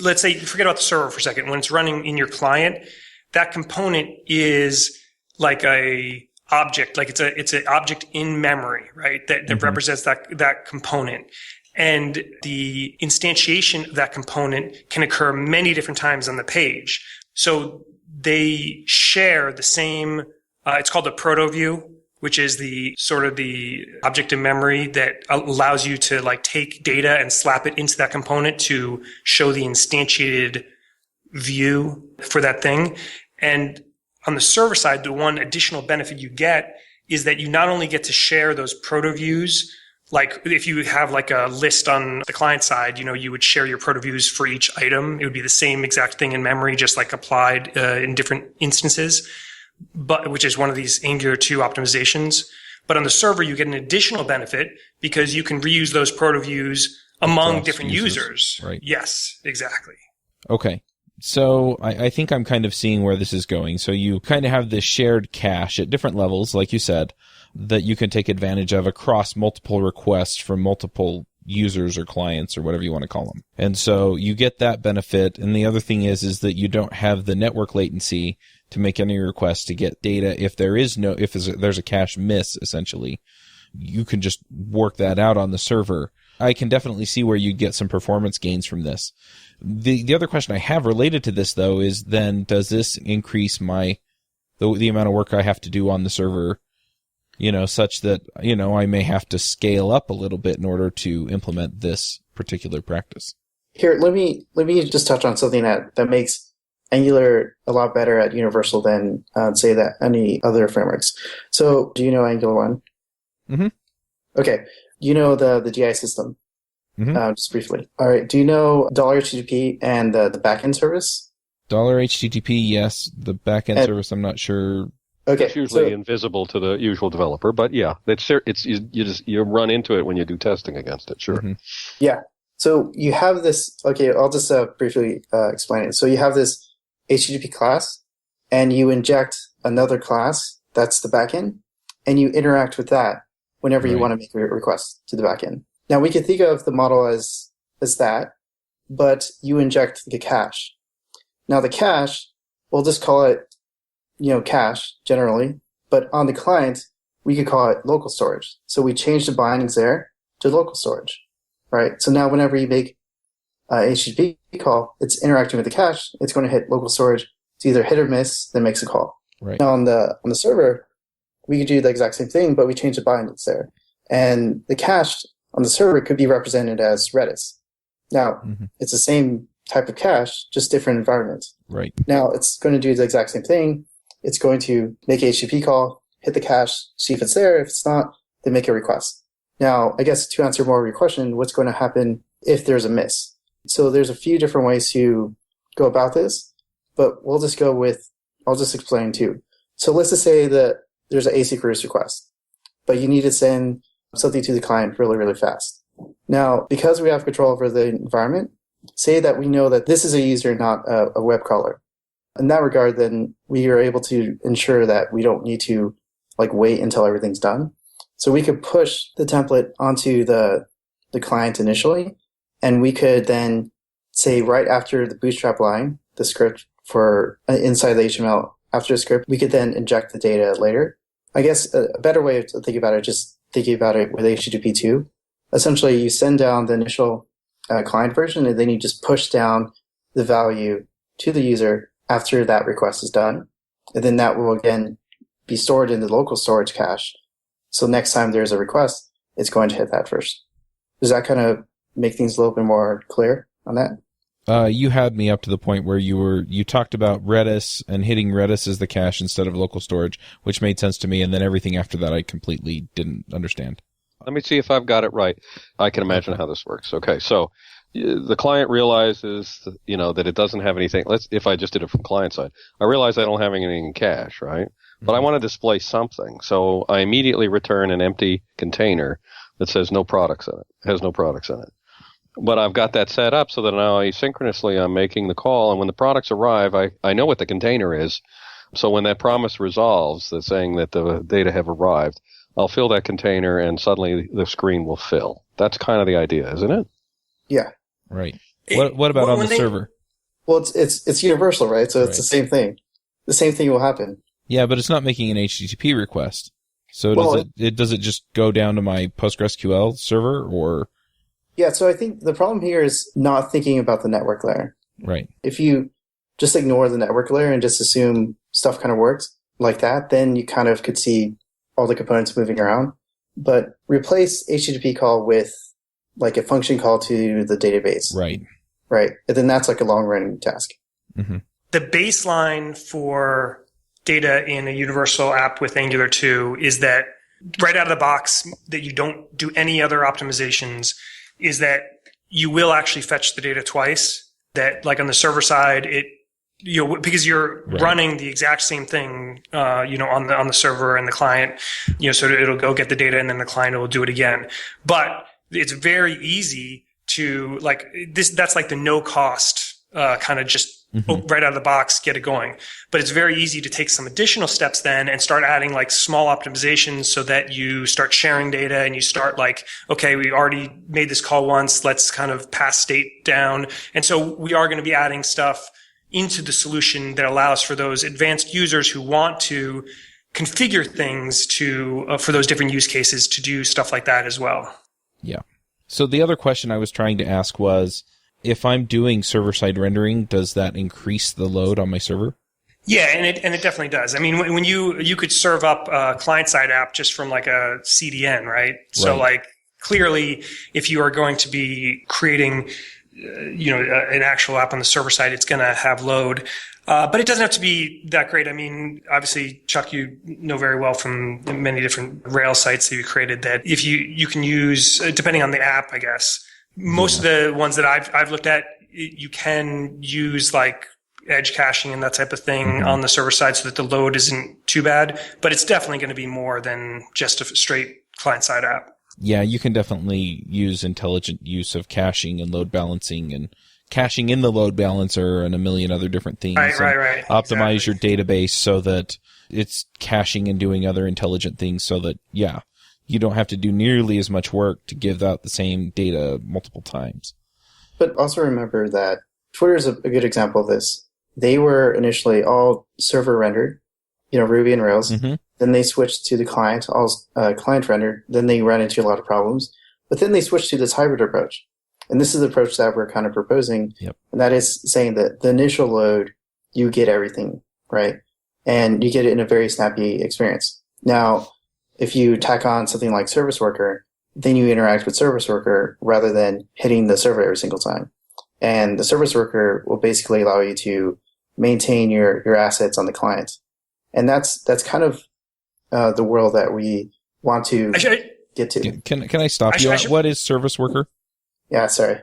let's say, forget about the server for a second, when it's running in your client, that component is like a object, like it's an object in memory, right? That represents that component. And the instantiation of that component can occur many different times on the page. So they share the same, it's called a proto view, which is the sort of the object in memory that allows you to like take data and slap it into that component to show the instantiated view for that thing. And on the server side, the one additional benefit you get is that you not only get to share those proto views, like if you have like a list on the client side, you would share your proto views for each item. It would be the same exact thing in memory, just like applied in different instances, but which is one of these Angular 2 optimizations. But on the server, you get an additional benefit because you can reuse those proto views among different users. Right. Yes, exactly. Okay. So I think I'm kind of seeing where this is going. So you kind of have this shared cache at different levels, like you said, that you can take advantage of across multiple requests from multiple users or clients or whatever you want to call them. And so you get that benefit. And the other thing is that you don't have the network latency to make any requests to get data. If there's a cache miss, essentially, you can just work that out on the server. I can definitely see where you'd get some performance gains from this. The other question I have related to this, though, is then does this increase the amount of work I have to do on the server, such that, I may have to scale up a little bit in order to implement this particular practice? Here, let me just touch on something that makes Angular a lot better at universal than, say, that any other frameworks. So, do you know Angular 1? Mm-hmm. Okay. You know the GI system? Mm-hmm. Just briefly. All right. Do you know $HTTP and the backend service? $HTTP, yes. The backend service, I'm not sure. Okay. It's usually invisible to the usual developer, but yeah, it's you run into it when you do testing against it. Sure. Mm-hmm. Yeah. So you have this. Okay, I'll just briefly explain it. So you have this HTTP class, and you inject another class that's the backend, and you interact with that whenever you want to make a request to the backend. Now we can think of the model as that, but you inject the cache. Now the cache, we'll just call it, cache generally, but on the client, we could call it local storage. So we change the bindings there to local storage, right? So now whenever you make a HTTP call, it's interacting with the cache. It's going to hit local storage. It's either hit or miss, then makes a call. Right. Now on the server, we could do the exact same thing, but we change the bindings there. And the cache on the server could be represented as Redis. Now, it's the same type of cache, just different environment. Right. Now, it's going to do the exact same thing. It's going to make a HTTP call, hit the cache, see if it's there. If it's not, then make a request. Now, I guess to answer more of your question, what's going to happen if there's a miss? So there's a few different ways to go about this, but I'll just explain two. So let's just say that there's an asynchronous request, but you need to send something to the client really, really fast. Now, because we have control over the environment, say that we know that this is a user, not a web crawler. In that regard, then we are able to ensure that we don't need to wait until everything's done. So we could push the template onto the client initially, and we could then say right after the bootstrap line, the script for inside the HTML, after the script, we could then inject the data later. I guess a better way to think about it, just thinking about it with HTTP 2, essentially you send down the initial client version, and then you just push down the value to the user after that request is done. And then that will again be stored in the local storage cache. So next time there's a request, it's going to hit that first. Does that kind of make things a little bit more clear on that? You had me up to the point where you talked about Redis and hitting Redis as the cache instead of local storage, which made sense to me, and then everything after that I completely didn't understand. Let me see if I've got it right. I can imagine how this works. Okay, so the client realizes, that it doesn't have anything. If I just did it from client side, I realize I don't have anything in cache, right? Mm-hmm. But I want to display something, so I immediately return an empty container that says no products in it. Has no products in it. But I've got that set up so that now asynchronously I'm making the call, and when the products arrive, I know what the container is. So when that promise resolves, that's saying that the data have arrived, I'll fill that container, and suddenly the screen will fill. That's kind of the idea, isn't it? Yeah. Right. What about on the server? Well, it's universal, right? So it's the same thing. The same thing will happen. Yeah, but it's not making an HTTP request. So does it just go down to my PostgreSQL server, or? Yeah, so I think the problem here is not thinking about the network layer. Right. If you just ignore the network layer and just assume stuff kind of works like that, then you kind of could see all the components moving around. But replace HTTP call with a function call to the database. Right. Right. And then that's a long-running task. Mm-hmm. The baseline for data in a universal app with Angular 2 is that right out of the box, that you don't do any other optimizations, is that you will actually fetch the data twice. That on the server side, because you're running the exact same thing, on the server and the client, so it'll go get the data and then the client will do it again. But it's very easy to that's the no cost, kind of just right out of the box, get it going. But it's very easy to take some additional steps then and start adding small optimizations so that you start sharing data and you start okay, we already made this call once, let's kind of pass state down. And so we are going to be adding stuff into the solution that allows for those advanced users who want to configure things for those different use cases to do stuff like that as well. Yeah. So the other question I was trying to ask was, if I'm doing server-side rendering, does that increase the load on my server? Yeah, and it definitely does. I mean, when you could serve up a client-side app just from like a CDN, right? So like clearly, if you are going to be creating, an actual app on the server side, it's going to have load. But it doesn't have to be that great. I mean, obviously, Chuck, you know very well from the many different Rails sites that you created that if you can use, depending on the app, I guess, most of the ones that I've looked at, you can use like edge caching and that type of thing on the server side so that the load isn't too bad. But it's definitely going to be more than just a straight client-side app. Yeah, you can definitely use intelligent use of caching and load balancing and caching in the load balancer and a million other different things. Right. Optimize your database so that it's caching and doing other intelligent things so that, you don't have to do nearly as much work to give out the same data multiple times. But also remember that Twitter is a good example of this. They were initially all server rendered, Ruby and Rails. Mm-hmm. Then they switched to the client, all client rendered. Then they ran into a lot of problems. But then they switched to this hybrid approach. And this is the approach that we're kind of proposing. Yep. And that is saying that the initial load, you get everything, right? And you get it in a very snappy experience. Now, if you tack on something like Service Worker, then you interact with Service Worker rather than hitting the server every single time. And the Service Worker will basically allow you to maintain your assets on the client. And that's kind of the world that we want to get to. Can I stop you? What is Service Worker? Yeah, sorry.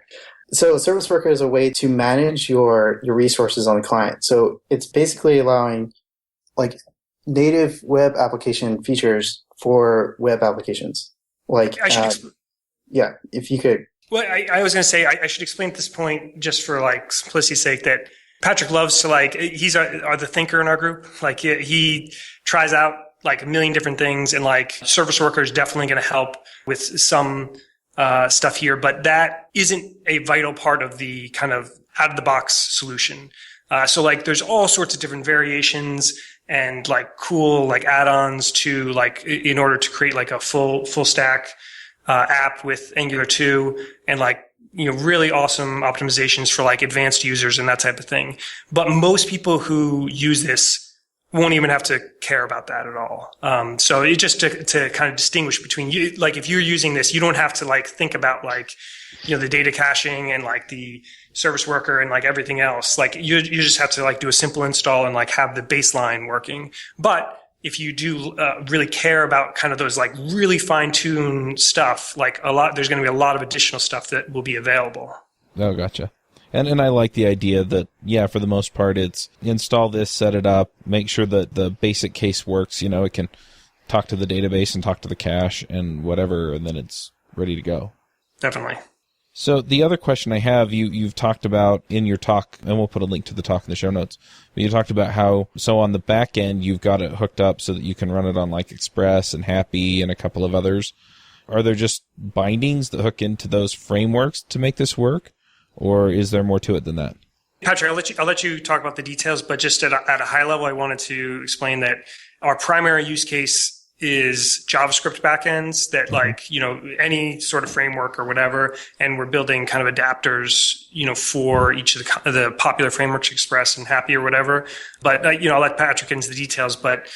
So Service Worker is a way to manage your resources on the client. So it's basically allowing like native web application features for web applications. Like, if you could. Well, I was going to say, I should explain at this point, just for like simplicity's sake, that Patrick loves to he's the thinker in our group. Like he tries out like a million different things, and like Service Worker is definitely going to help with some stuff here, but that isn't a vital part of the kind of out of the box solution. So like there's all sorts of different variations and like cool like add-ons to like in order to create like a full stack app with Angular 2 and like really awesome optimizations for like advanced users and that type of thing. But most people who use this won't even have to care about that at all. So it just to kind of distinguish between you, like if you're using this, you don't have to like think about like, the data caching and like the Service Worker and like everything else. Like you just have to like do a simple install and like have the baseline working. But if you do really care about kind of those like really fine-tuned stuff, like there's going to be a lot of additional stuff that will be available. Oh, gotcha. And I like the idea that, for the most part, it's install this, set it up, make sure that the basic case works. It can talk to the database and talk to the cache and whatever, and then it's ready to go. Definitely. So the other question I have, you've talked about in your talk, and we'll put a link to the talk in the show notes, but you talked about how, so on the back end, you've got it hooked up so that you can run it on like Express and Happy and a couple of others. Are there just bindings that hook into those frameworks to make this work? Or is there more to it than that? Patrick, I'll let you talk about the details, but just at a high level, I wanted to explain that our primary use case is JavaScript backends that like, any sort of framework or whatever. And we're building kind of adapters, for each of the popular frameworks, Express and Happy or whatever. But, I'll let Patrick get into the details, but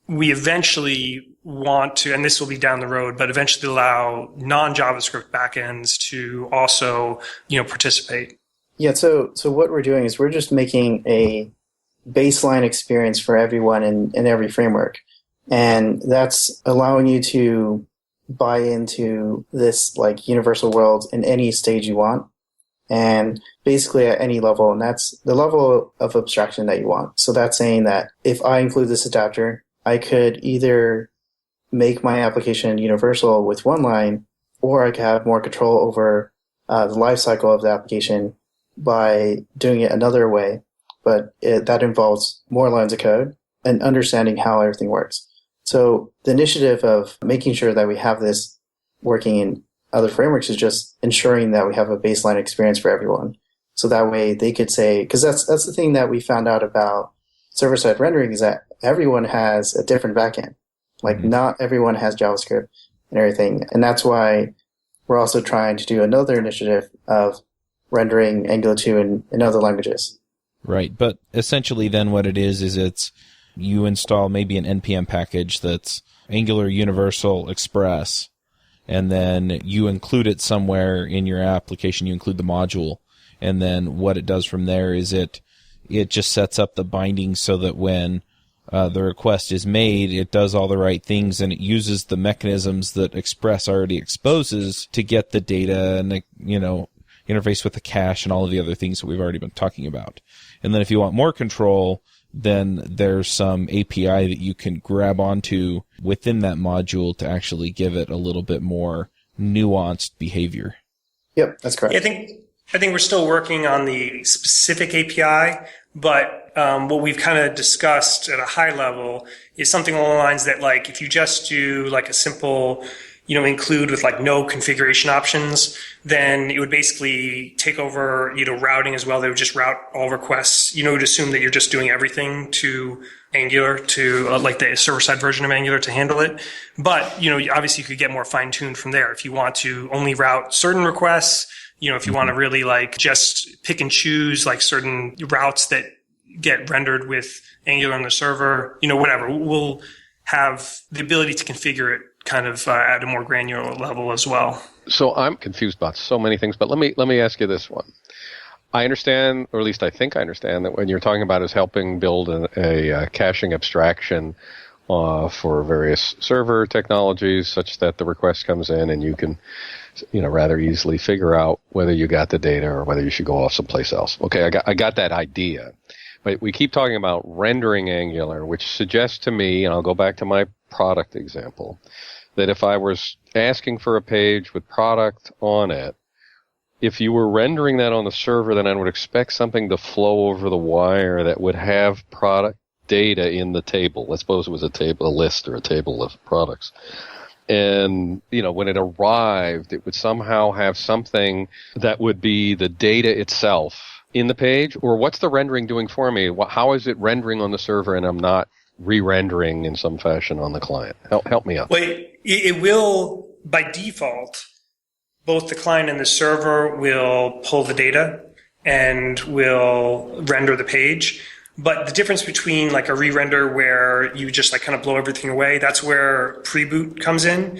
we eventually want to, and this will be down the road, but eventually allow non-JavaScript backends to also, participate. Yeah, so what we're doing is we're just making a baseline experience for everyone in every framework. And that's allowing you to buy into this like universal world in any stage you want. And basically at any level, and that's the level of abstraction that you want. So that's saying that if I include this adapter, I could either make my application universal with one line, or I could have more control over the lifecycle of the application by doing it another way. But that involves more lines of code and understanding how everything works. So the initiative of making sure that we have this working in other frameworks is just ensuring that we have a baseline experience for everyone. So that way they could say, because that's the thing that we found out about server-side rendering is that everyone has a different backend. Like not everyone has JavaScript and everything. And that's why we're also trying to do another initiative of rendering Angular 2 in other languages. Right, but essentially then what it is it's you install maybe an NPM package that's Angular Universal Express, and then you include it somewhere in your application, you include the module, and then what it does from there is it just sets up the binding so that when the request is made, it does all the right things, and it uses the mechanisms that Express already exposes to get the data and, interface with the cache and all of the other things that we've already been talking about. And then if you want more control, then there's some API that you can grab onto within that module to actually give it a little bit more nuanced behavior. Yep, that's correct. I think we're still working on the specific API, but what we've kind of discussed at a high level is something along the lines that, like, if you just do like a simple, include with like no configuration options, then it would basically take over, routing as well. They would just route all requests. Would assume that you're just doing everything to Angular, to like the server-side version of Angular to handle it. But, obviously you could get more fine-tuned from there. If you want to only route certain requests, if you want to really like just pick and choose like certain routes that get rendered with Angular on the server, whatever, we'll have the ability to configure it kind of at a more granular level as well. So I'm confused about so many things, but let me ask you this one. I understand, or at least I think I understand, that when you're talking about is helping build a caching abstraction for various server technologies, such that the request comes in and you can, rather easily figure out whether you got the data or whether you should go off someplace else. Okay, I got that idea. But we keep talking about rendering Angular, which suggests to me, and I'll go back to my product example, that if I was asking for a page with product on it, if you were rendering that on the server, then I would expect something to flow over the wire that would have product data in the table. Let's suppose it was a list or a table of products. And, when it arrived, it would somehow have something that would be the data itself in the page. Or what's the rendering doing for me? How is it rendering on the server and I'm not re-rendering in some fashion on the client? Help me out. Well, it will, by default, both the client and the server will pull the data and will render the page. But the difference between like a re-render where you just like kind of blow everything away, that's where pre-boot comes in,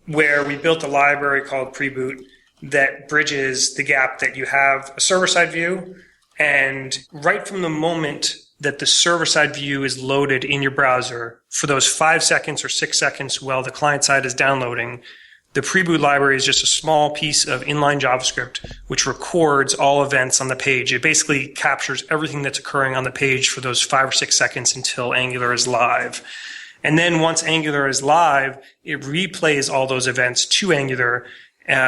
where we built a library called pre-boot that bridges the gap that you have a server-side view, and right from the moment that the server-side view is loaded in your browser, for those 5 seconds or 6 seconds while the client side is downloading, the pre-boot library is just a small piece of inline JavaScript which records all events on the page. It basically captures everything that's occurring on the page for those 5 or 6 seconds until Angular is live. And then once Angular is live, it replays all those events to Angular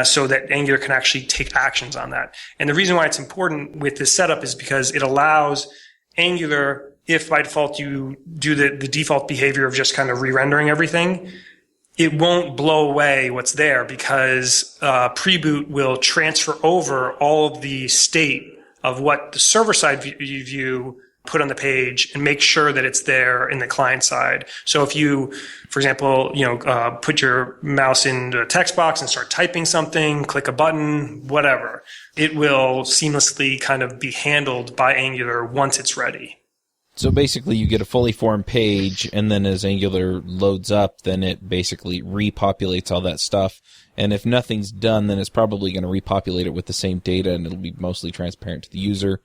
so that Angular can actually take actions on that. And the reason why it's important with this setup is because it allows Angular, if by default you do the default behavior of just kind of re-rendering everything, it won't blow away what's there because pre-boot will transfer over all of the state of what the server-side view put on the page and make sure that it's there in the client side. So if you, for example, put your mouse into a text box and start typing something, click a button, whatever, it will seamlessly kind of be handled by Angular once it's ready. So basically you get a fully formed page, and then as Angular loads up, then it basically repopulates all that stuff. And if nothing's done, then it's probably going to repopulate it with the same data, and it'll be mostly transparent to the user.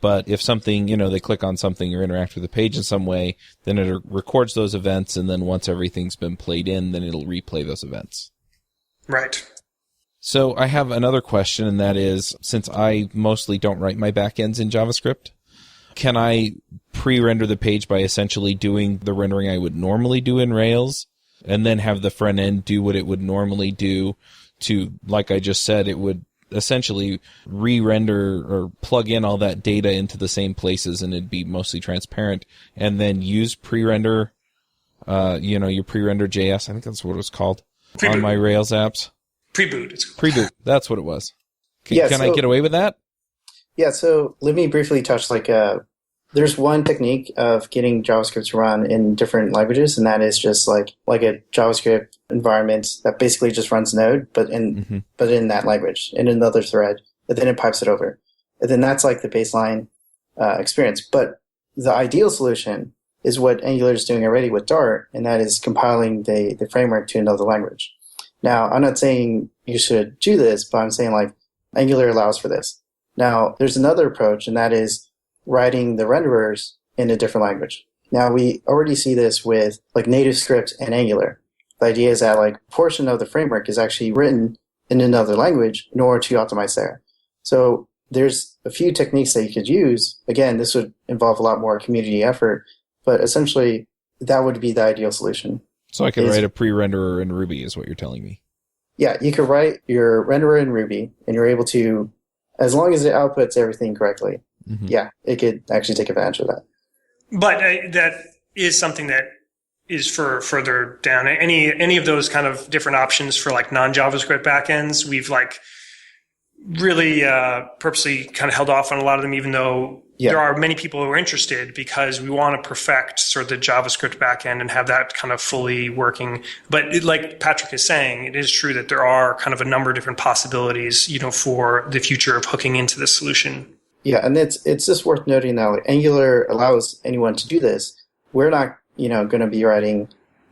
But if something, they click on something or interact with the page in some way, then it records those events, and then once everything's been played in, then it'll replay those events. Right. So I have another question, and that is, since I mostly don't write my backends in JavaScript, can I pre-render the page by essentially doing the rendering I would normally do in Rails, and then have the front end do what it would normally do to, like I just said, it would essentially re-render or plug in all that data into the same places, and it'd be mostly transparent, and then use pre-render, your pre-render JS, I think that's what it was called, Pre-boot. On my Rails apps. Pre-boot. Pre-boot, that's what it was. Can I get away with that? Yeah, so let me briefly touch There's one technique of getting JavaScript to run in different languages, and that is just like a JavaScript environment that basically just runs Node, but in that language, in another thread, and then it pipes it over. And then that's like the baseline experience. But the ideal solution is what Angular is doing already with Dart, and that is compiling the framework to another language. Now, I'm not saying you should do this, but I'm saying like Angular allows for this. Now, there's another approach, and that is writing the renderers in a different language. Now, we already see this with like native script and Angular. The idea is that like a portion of the framework is actually written in another language in order to optimize there. So there's a few techniques that you could use. Again, this would involve a lot more community effort, but essentially that would be the ideal solution. So I could write a pre-renderer in Ruby is what you're telling me. Yeah, you could write your renderer in Ruby, and you're able to, as long as it outputs everything correctly, yeah, it could actually take advantage of that. But that is something that is for further down. Any of those kind of different options for like non-JavaScript backends, we've like really purposely kind of held off on a lot of them, even though there are many people who are interested, because we want to perfect sort of the JavaScript backend and have that kind of fully working. But like Patrick is saying, it is true that there are kind of a number of different possibilities, for the future of hooking into this solution. Yeah, and it's just worth noting that like, Angular allows anyone to do this. We're not, going to be writing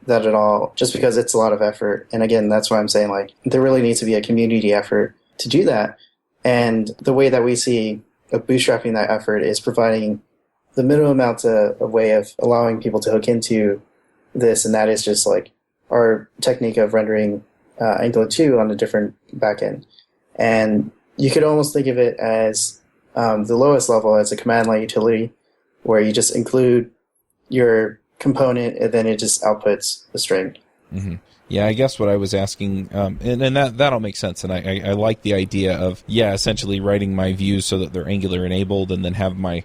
that at all, just because it's a lot of effort. And again, that's why I'm saying like there really needs to be a community effort to do that. And the way that we see of bootstrapping that effort is providing the minimum amount of a way of allowing people to hook into this, and that is just like our technique of rendering Angular 2 on a different backend. And you could almost think of it as the lowest level as a command line utility, where you just include your component and then it just outputs a string. Mm-hmm. Yeah, I guess what I was asking, and that'll make sense, and I like the idea of, essentially writing my views so that they're Angular enabled, and then have my,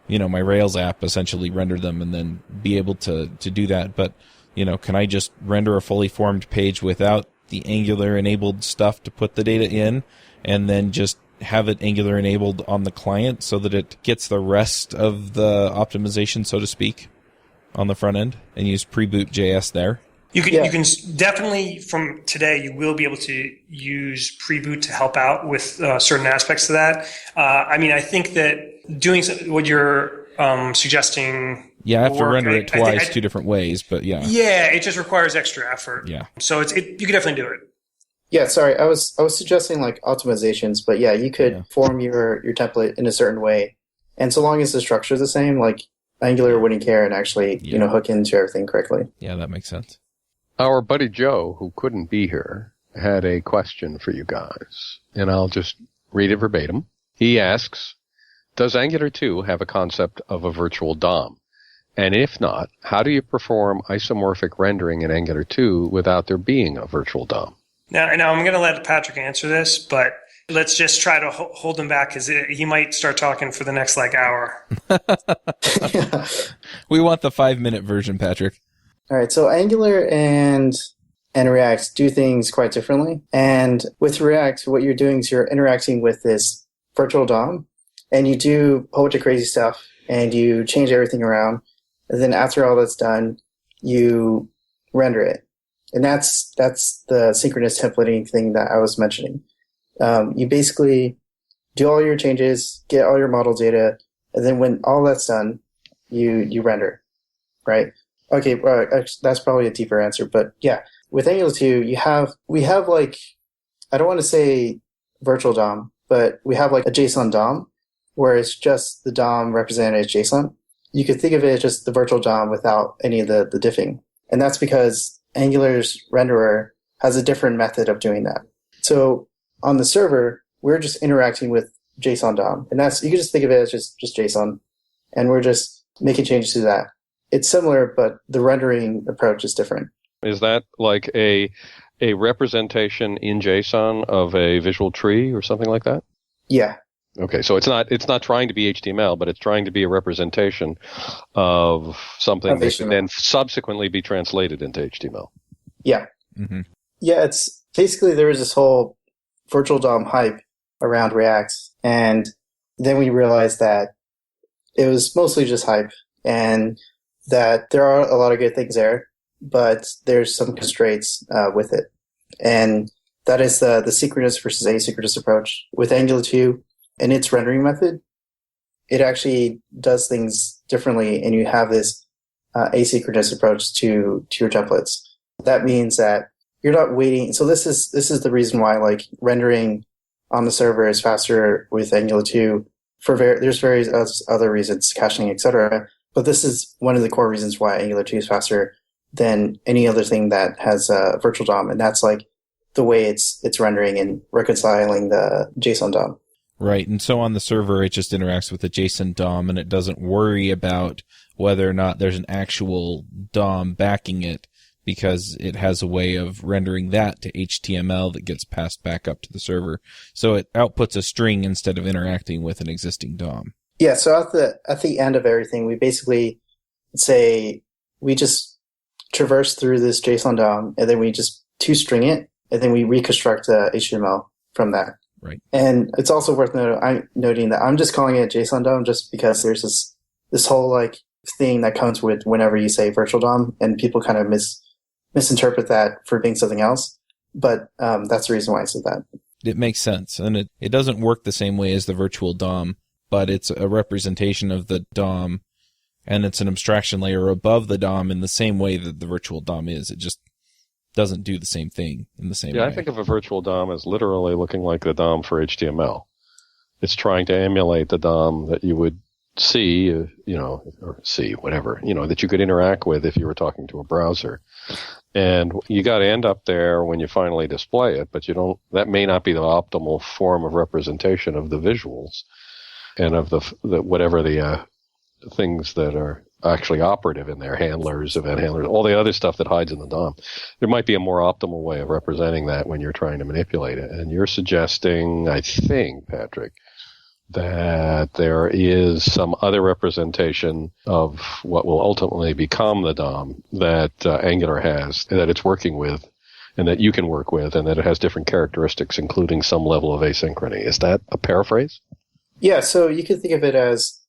my Rails app essentially render them, and then be able to do that. But, can I just render a fully formed page without the Angular enabled stuff to put the data in, and then just have it Angular enabled on the client so that it gets the rest of the optimization, so to speak, on the front end, and use pre-boot JS there? You can definitely, from today, you will be able to use pre-boot to help out with certain aspects of that. I think that doing what you're suggesting. Yeah, I have to render it twice, two different ways, but yeah. Yeah, it just requires extra effort. Yeah. So you can definitely do it. Yeah, sorry, I was suggesting like optimizations, but yeah, you could form your template in a certain way, and so long as the structure is the same, like Angular wouldn't care and actually hook into everything correctly. Yeah, that makes sense. Our buddy Joe, who couldn't be here, had a question for you guys, and I'll just read it verbatim. He asks, does Angular 2 have a concept of a virtual DOM? And if not, how do you perform isomorphic rendering in Angular 2 without there being a virtual DOM? Now I'm going to let Patrick answer this, but let's just try to hold him back, because he might start talking for the next hour. We want the 5-minute version, Patrick. All right, so Angular and React do things quite differently. And with React, what you're doing is you're interacting with this virtual DOM, and you do a whole bunch of crazy stuff, and you change everything around. And then after all that's done, you render it. And that's the synchronous templating thing that I was mentioning. You basically do all your changes, get all your model data, and then when all that's done, you render, right? Okay, that's probably a deeper answer, but yeah, with Angular 2, we have like, I don't want to say virtual DOM, but we have like a JSON DOM, where it's just the DOM represented as JSON. You could think of it as just the virtual DOM without any of the diffing. And that's because Angular's renderer has a different method of doing that. So on the server, we're just interacting with JSON DOM. And you can just think of it as just JSON. And we're just making changes to that. It's similar, but the rendering approach is different. Is that like a representation in JSON of a visual tree or something like that? Yeah. Okay, so it's not trying to be HTML, but it's trying to be a representation of something that can then subsequently be translated into HTML. Yeah. Mm-hmm. Yeah, it's basically there was this whole virtual DOM hype around React, and then we realized that it was mostly just hype, and that there are a lot of good things there, but there's some constraints with it. And that is the synchronous versus asynchronous approach. With Angular 2 and its rendering method, it actually does things differently, and you have this asynchronous approach to your templates. That means that you're not waiting. So this is the reason why like rendering on the server is faster with Angular 2. There's various other reasons, caching, etc. But this is one of the core reasons why Angular 2 is faster than any other thing that has a virtual DOM, and that's like the way it's rendering and reconciling the JSON DOM. Right, and so on the server, it just interacts with the JSON DOM, and it doesn't worry about whether or not there's an actual DOM backing it, because it has a way of rendering that to HTML that gets passed back up to the server. So it outputs a string instead of interacting with an existing DOM. Yeah, so at the end of everything, we basically say we just traverse through this JSON DOM, and then we just toString it, and then we reconstruct the HTML from that. Right. And it's also worth noting that I'm just calling it JSON DOM just because there's this whole like thing that comes with whenever you say virtual DOM, and people kind of misinterpret that for being something else. But that's the reason why I said that. It makes sense, and it doesn't work the same way as the virtual DOM, but it's a representation of the DOM, and it's an abstraction layer above the DOM in the same way that the virtual DOM is. It just doesn't do the same thing in the same way. Yeah, I think of a virtual DOM as literally looking like the DOM for HTML. It's trying to emulate the DOM that you would see, or see, whatever, that you could interact with if you were talking to a browser. And you got to end up there when you finally display it, but that may not be the optimal form of representation of the visuals and of the whatever the things that are actually operative in there, handlers, event handlers, all the other stuff that hides in the DOM. There might be a more optimal way of representing that when you're trying to manipulate it. And you're suggesting, I think, Patrick, that there is some other representation of what will ultimately become the DOM that Angular has, that it's working with, and that you can work with, and that it has different characteristics, including some level of asynchrony. Is that a paraphrase? Yeah, so you can think of it as,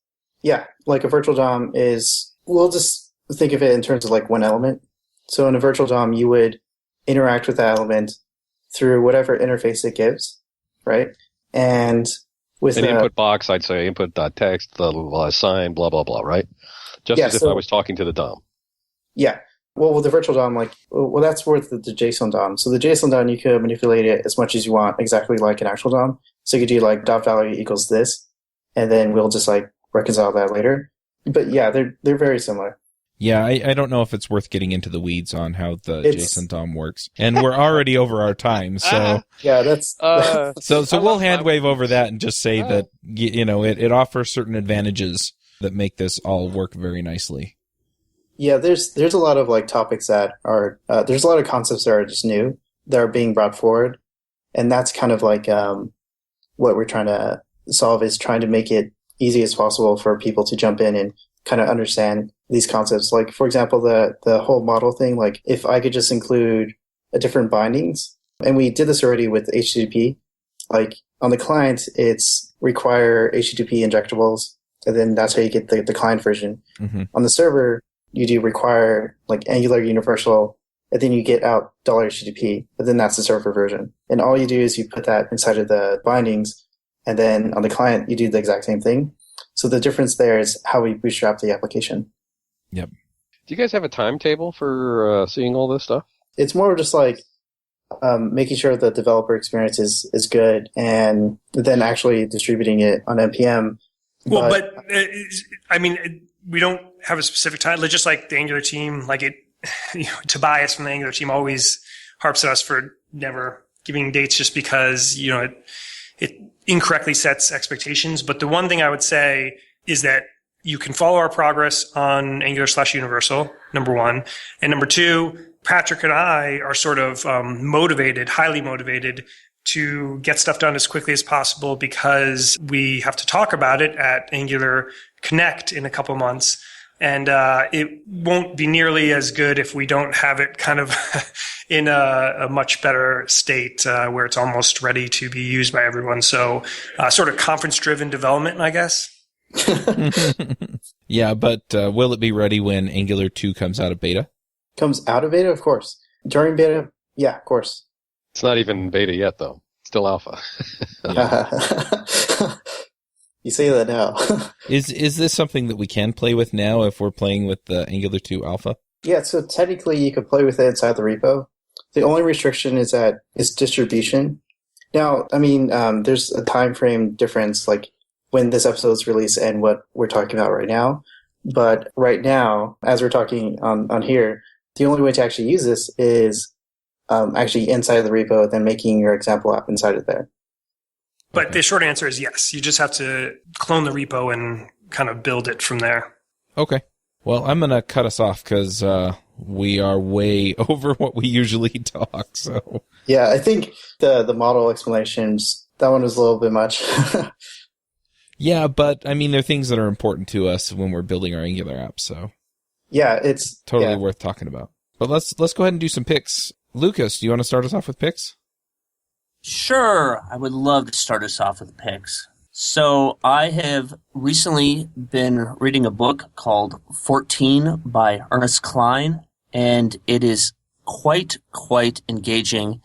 like a virtual DOM is, we'll just think of it in terms of like one element. So in a virtual DOM, you would interact with that element through whatever interface it gives, right? And with an input box, I'd say input.text, the sign, blah, blah, blah, right? Just as if I was talking to the DOM. Yeah. Well, with the virtual DOM, that's worth the JSON DOM. So the JSON DOM, you can manipulate it as much as you want, exactly like an actual DOM. So you could do like dot value equals this, and then we'll just like reconcile that later. But yeah, they're very similar. Yeah, I don't know if it's worth getting into the weeds on how the JSON DOM works. And we're already over our time, so... Yeah, that's... So we'll hand wave over that and just say that, it offers certain advantages that make this all work very nicely. Yeah, there's a lot of like topics that are... there's a lot of concepts that are just new, that are being brought forward. And that's kind of like what we're trying to solve, is trying to make it easy as possible for people to jump in and kind of understand these concepts. Like, for example, the whole model thing, like if I could just include a different bindings, and we did this already with HTTP, like on the client, it's require HTTP injectables, and then that's how you get the client version. Mm-hmm. On the server, you do require like Angular Universal, and then you get out $HTTP, and then that's the server version. And all you do is you put that inside of the bindings, and then on the client, you do the exact same thing. So the difference there is how we bootstrap the application. Yep. Do you guys have a timetable for seeing all this stuff? It's more just like making sure the developer experience is good, and then actually distributing it on NPM. Well, but I mean, we don't have a specific time. Just like the Angular team, like Tobias from the Angular team always harps at us for never giving dates, just because it incorrectly sets expectations. But the one thing I would say is that you can follow our progress on Angular/Universal, number one. And number two, Patrick and I are sort of highly motivated to get stuff done as quickly as possible, because we have to talk about it at Angular Connect in a couple months. And it won't be nearly as good if we don't have it kind of in a much better state where it's almost ready to be used by everyone. So sort of conference-driven development, I guess. Yeah, but will it be ready when Angular 2 comes out of beta? Comes out of beta, of course. During beta, yeah, of course. It's not even beta yet, though. Still alpha. You say that now. Is this something that we can play with now if we're playing with the Angular 2 alpha? Yeah, so technically you can play with it inside the repo. The only restriction is that it's distribution. Now, I mean, there's a time frame difference, like when this episode is released and what we're talking about right now. But right now, as we're talking on here, the only way to actually use this is actually inside of the repo, then making your example app inside of there. But the short answer is yes. You just have to clone the repo and kind of build it from there. Okay. Well, I'm going to cut us off because we are way over what we usually talk. So yeah, I think the model explanations, that one was a little bit much. Yeah, but I mean, there are things that are important to us when we're building our Angular app. So yeah, it's totally worth talking about. But let's go ahead and do some picks. Lucas, do you want to start us off with picks? Sure, I would love to start us off with picks. So I have recently been reading a book called 14 by Ernest Cline, and it is quite engaging.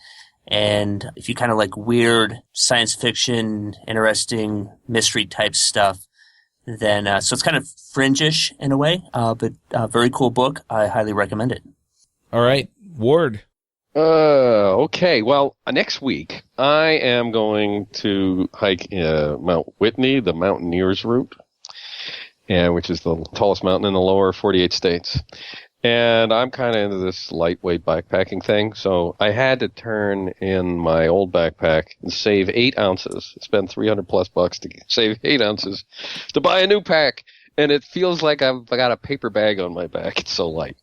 And if you kind of like weird science fiction, interesting mystery type stuff, then so it's kind of fringe-ish in a way, but a very cool book. I highly recommend it. All right, Ward. Okay. Well, next week I am going to hike Mount Whitney, the Mountaineers route, which is the tallest mountain in the lower 48 states. And I'm kind of into this lightweight backpacking thing, so I had to turn in my old backpack and save 8 ounces. Spend $300+ to save 8 ounces to buy a new pack, and it feels like I've got a paper bag on my back. It's so light,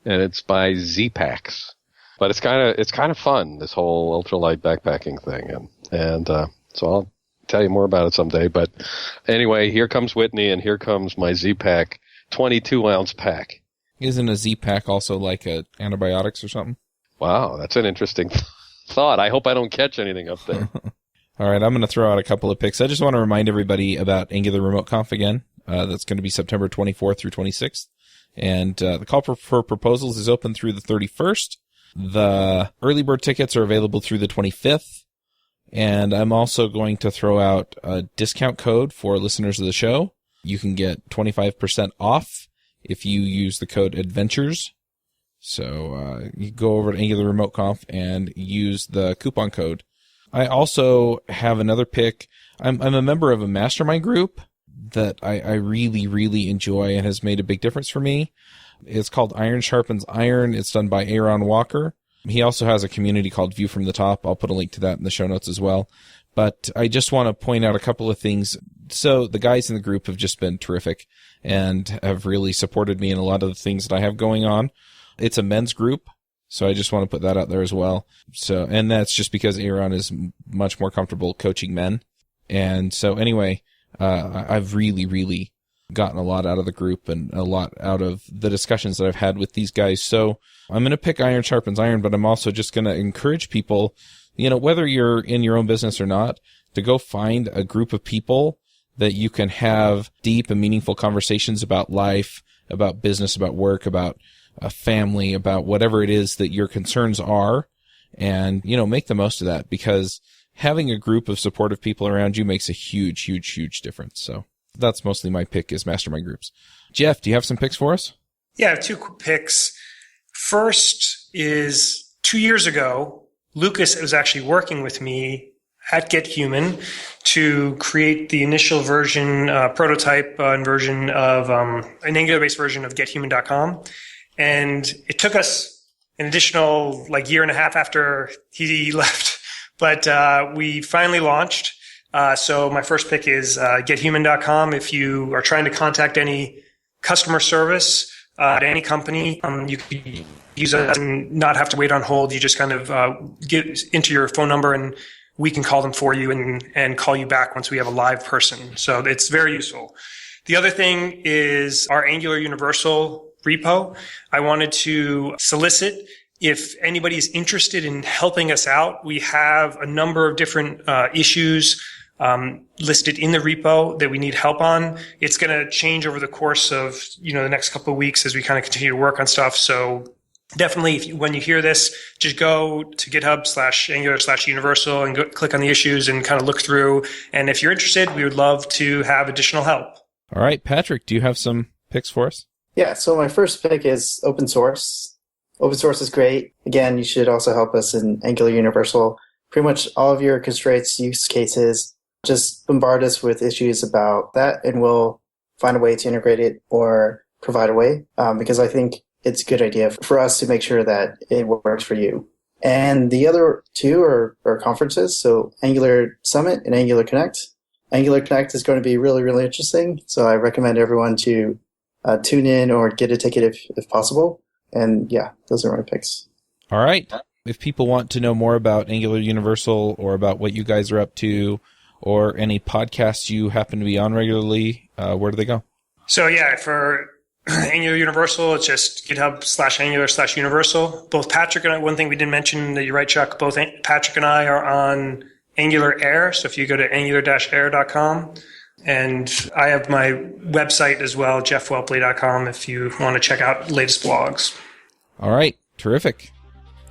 and it's by Z-Packs. But it's kind of fun, this whole ultralight backpacking thing, and so I'll tell you more about it someday. But anyway, here comes Whitney, and here comes my Z-Pack 22-ounce pack. Isn't a Z-Pack also like antibiotics or something? Wow, that's an interesting thought. I hope I don't catch anything up there. All right, I'm going to throw out a couple of picks. I just want to remind everybody about Angular Remote Conf again. That's going to be September 24th through 26th. And the call for proposals is open through the 31st. The early bird tickets are available through the 25th. And I'm also going to throw out a discount code for listeners of the show. You can get 25% off if you use the code ADVENTURES. So you go over to Angular Remote Conf and use the coupon code. I also have another pick. I'm a member of a mastermind group that I really enjoy and has made a big difference for me. It's called Iron Sharpens Iron. It's done by Aaron Walker. He also has a community called View from the Top. I'll put a link to that in the show notes as well. But I just want to point out a couple of things. So the guys in the group have just been terrific and have really supported me in a lot of the things that I have going on. It's a men's group, so I just want to put that out there as well. So, and that's just because Aaron is much more comfortable coaching men. And so anyway, I've really gotten a lot out of the group and a lot out of the discussions that I've had with these guys. So I'm going to pick Iron Sharpens Iron, but I'm also just going to encourage people, whether you're in your own business or not, to go find a group of people that you can have deep and meaningful conversations about life, about business, about work, about a family, about whatever it is that your concerns are, and, make the most of that, because having a group of supportive people around you makes a huge difference. So that's mostly my pick, is mastermind groups. Jeff, do you have some picks for us? Yeah, I have 2 quick picks. First is 2 years ago, Lucas was actually working with me at Get Human to create the initial version, prototype and version of an Angular-based version of GetHuman.com. And it took us an additional year and a half after he left, but we finally launched. So my first pick is GetHuman.com. If you are trying to contact any customer service at any company, you can use it and not have to wait on hold. You just kind of get into your phone number and we can call them for you and call you back once we have a live person. So it's very useful. The other thing is our Angular Universal repo. I wanted to solicit if anybody's interested in helping us out, we have a number of different issues listed in the repo that we need help on. It's going to change over the course of the next couple of weeks as we kind of continue to work on stuff. So definitely, when you hear this, just go to GitHub/Angular/Universal and click on the issues and kind of look through. And if you're interested, we would love to have additional help. All right, Patrick, do you have some picks for us? Yeah, so my first pick is open source. Open source is great. Again, you should also help us in Angular Universal. Pretty much all of your constraints, use cases, just bombard us with issues about that, and we'll find a way to integrate it or provide a way, because I think it's a good idea for us to make sure that it works for you. And the other two are conferences, so Angular Summit and Angular Connect. Angular Connect is going to be really, really interesting, so I recommend everyone to tune in or get a ticket if possible. And yeah, those are my picks. All right. If people want to know more about Angular Universal or about what you guys are up to or any podcasts you happen to be on regularly, where do they go? So yeah, for Angular Universal, it's just GitHub/Angular/Universal. Both Patrick and I, one thing we didn't mention that you're right, Chuck, both Patrick and I are on Angular Air. So if you go to angular-air.com, and I have my website as well, jeffwhelpley.com, if you want to check out latest blogs. All right. Terrific.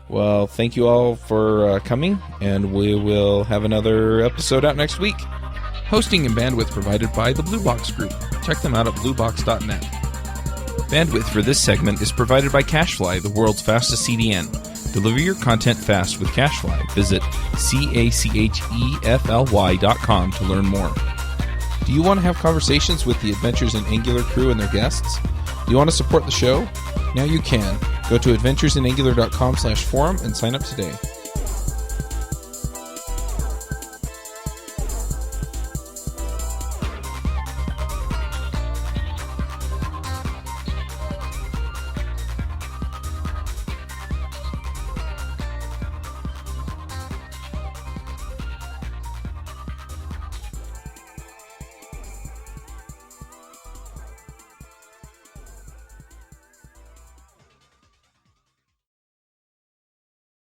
Well, thank you all for coming, and we will have another episode out next week. Hosting and bandwidth provided by the Blue Box Group. Check them out at bluebox.net. Bandwidth for this segment is provided by CacheFly, the world's fastest CDN. Deliver your content fast with CacheFly. Visit CacheFly.com to learn more. Do you want to have conversations with the Adventures in Angular crew and their guests? Do you want to support the show? Now you can. Go to adventuresinangular.com/forum and sign up today.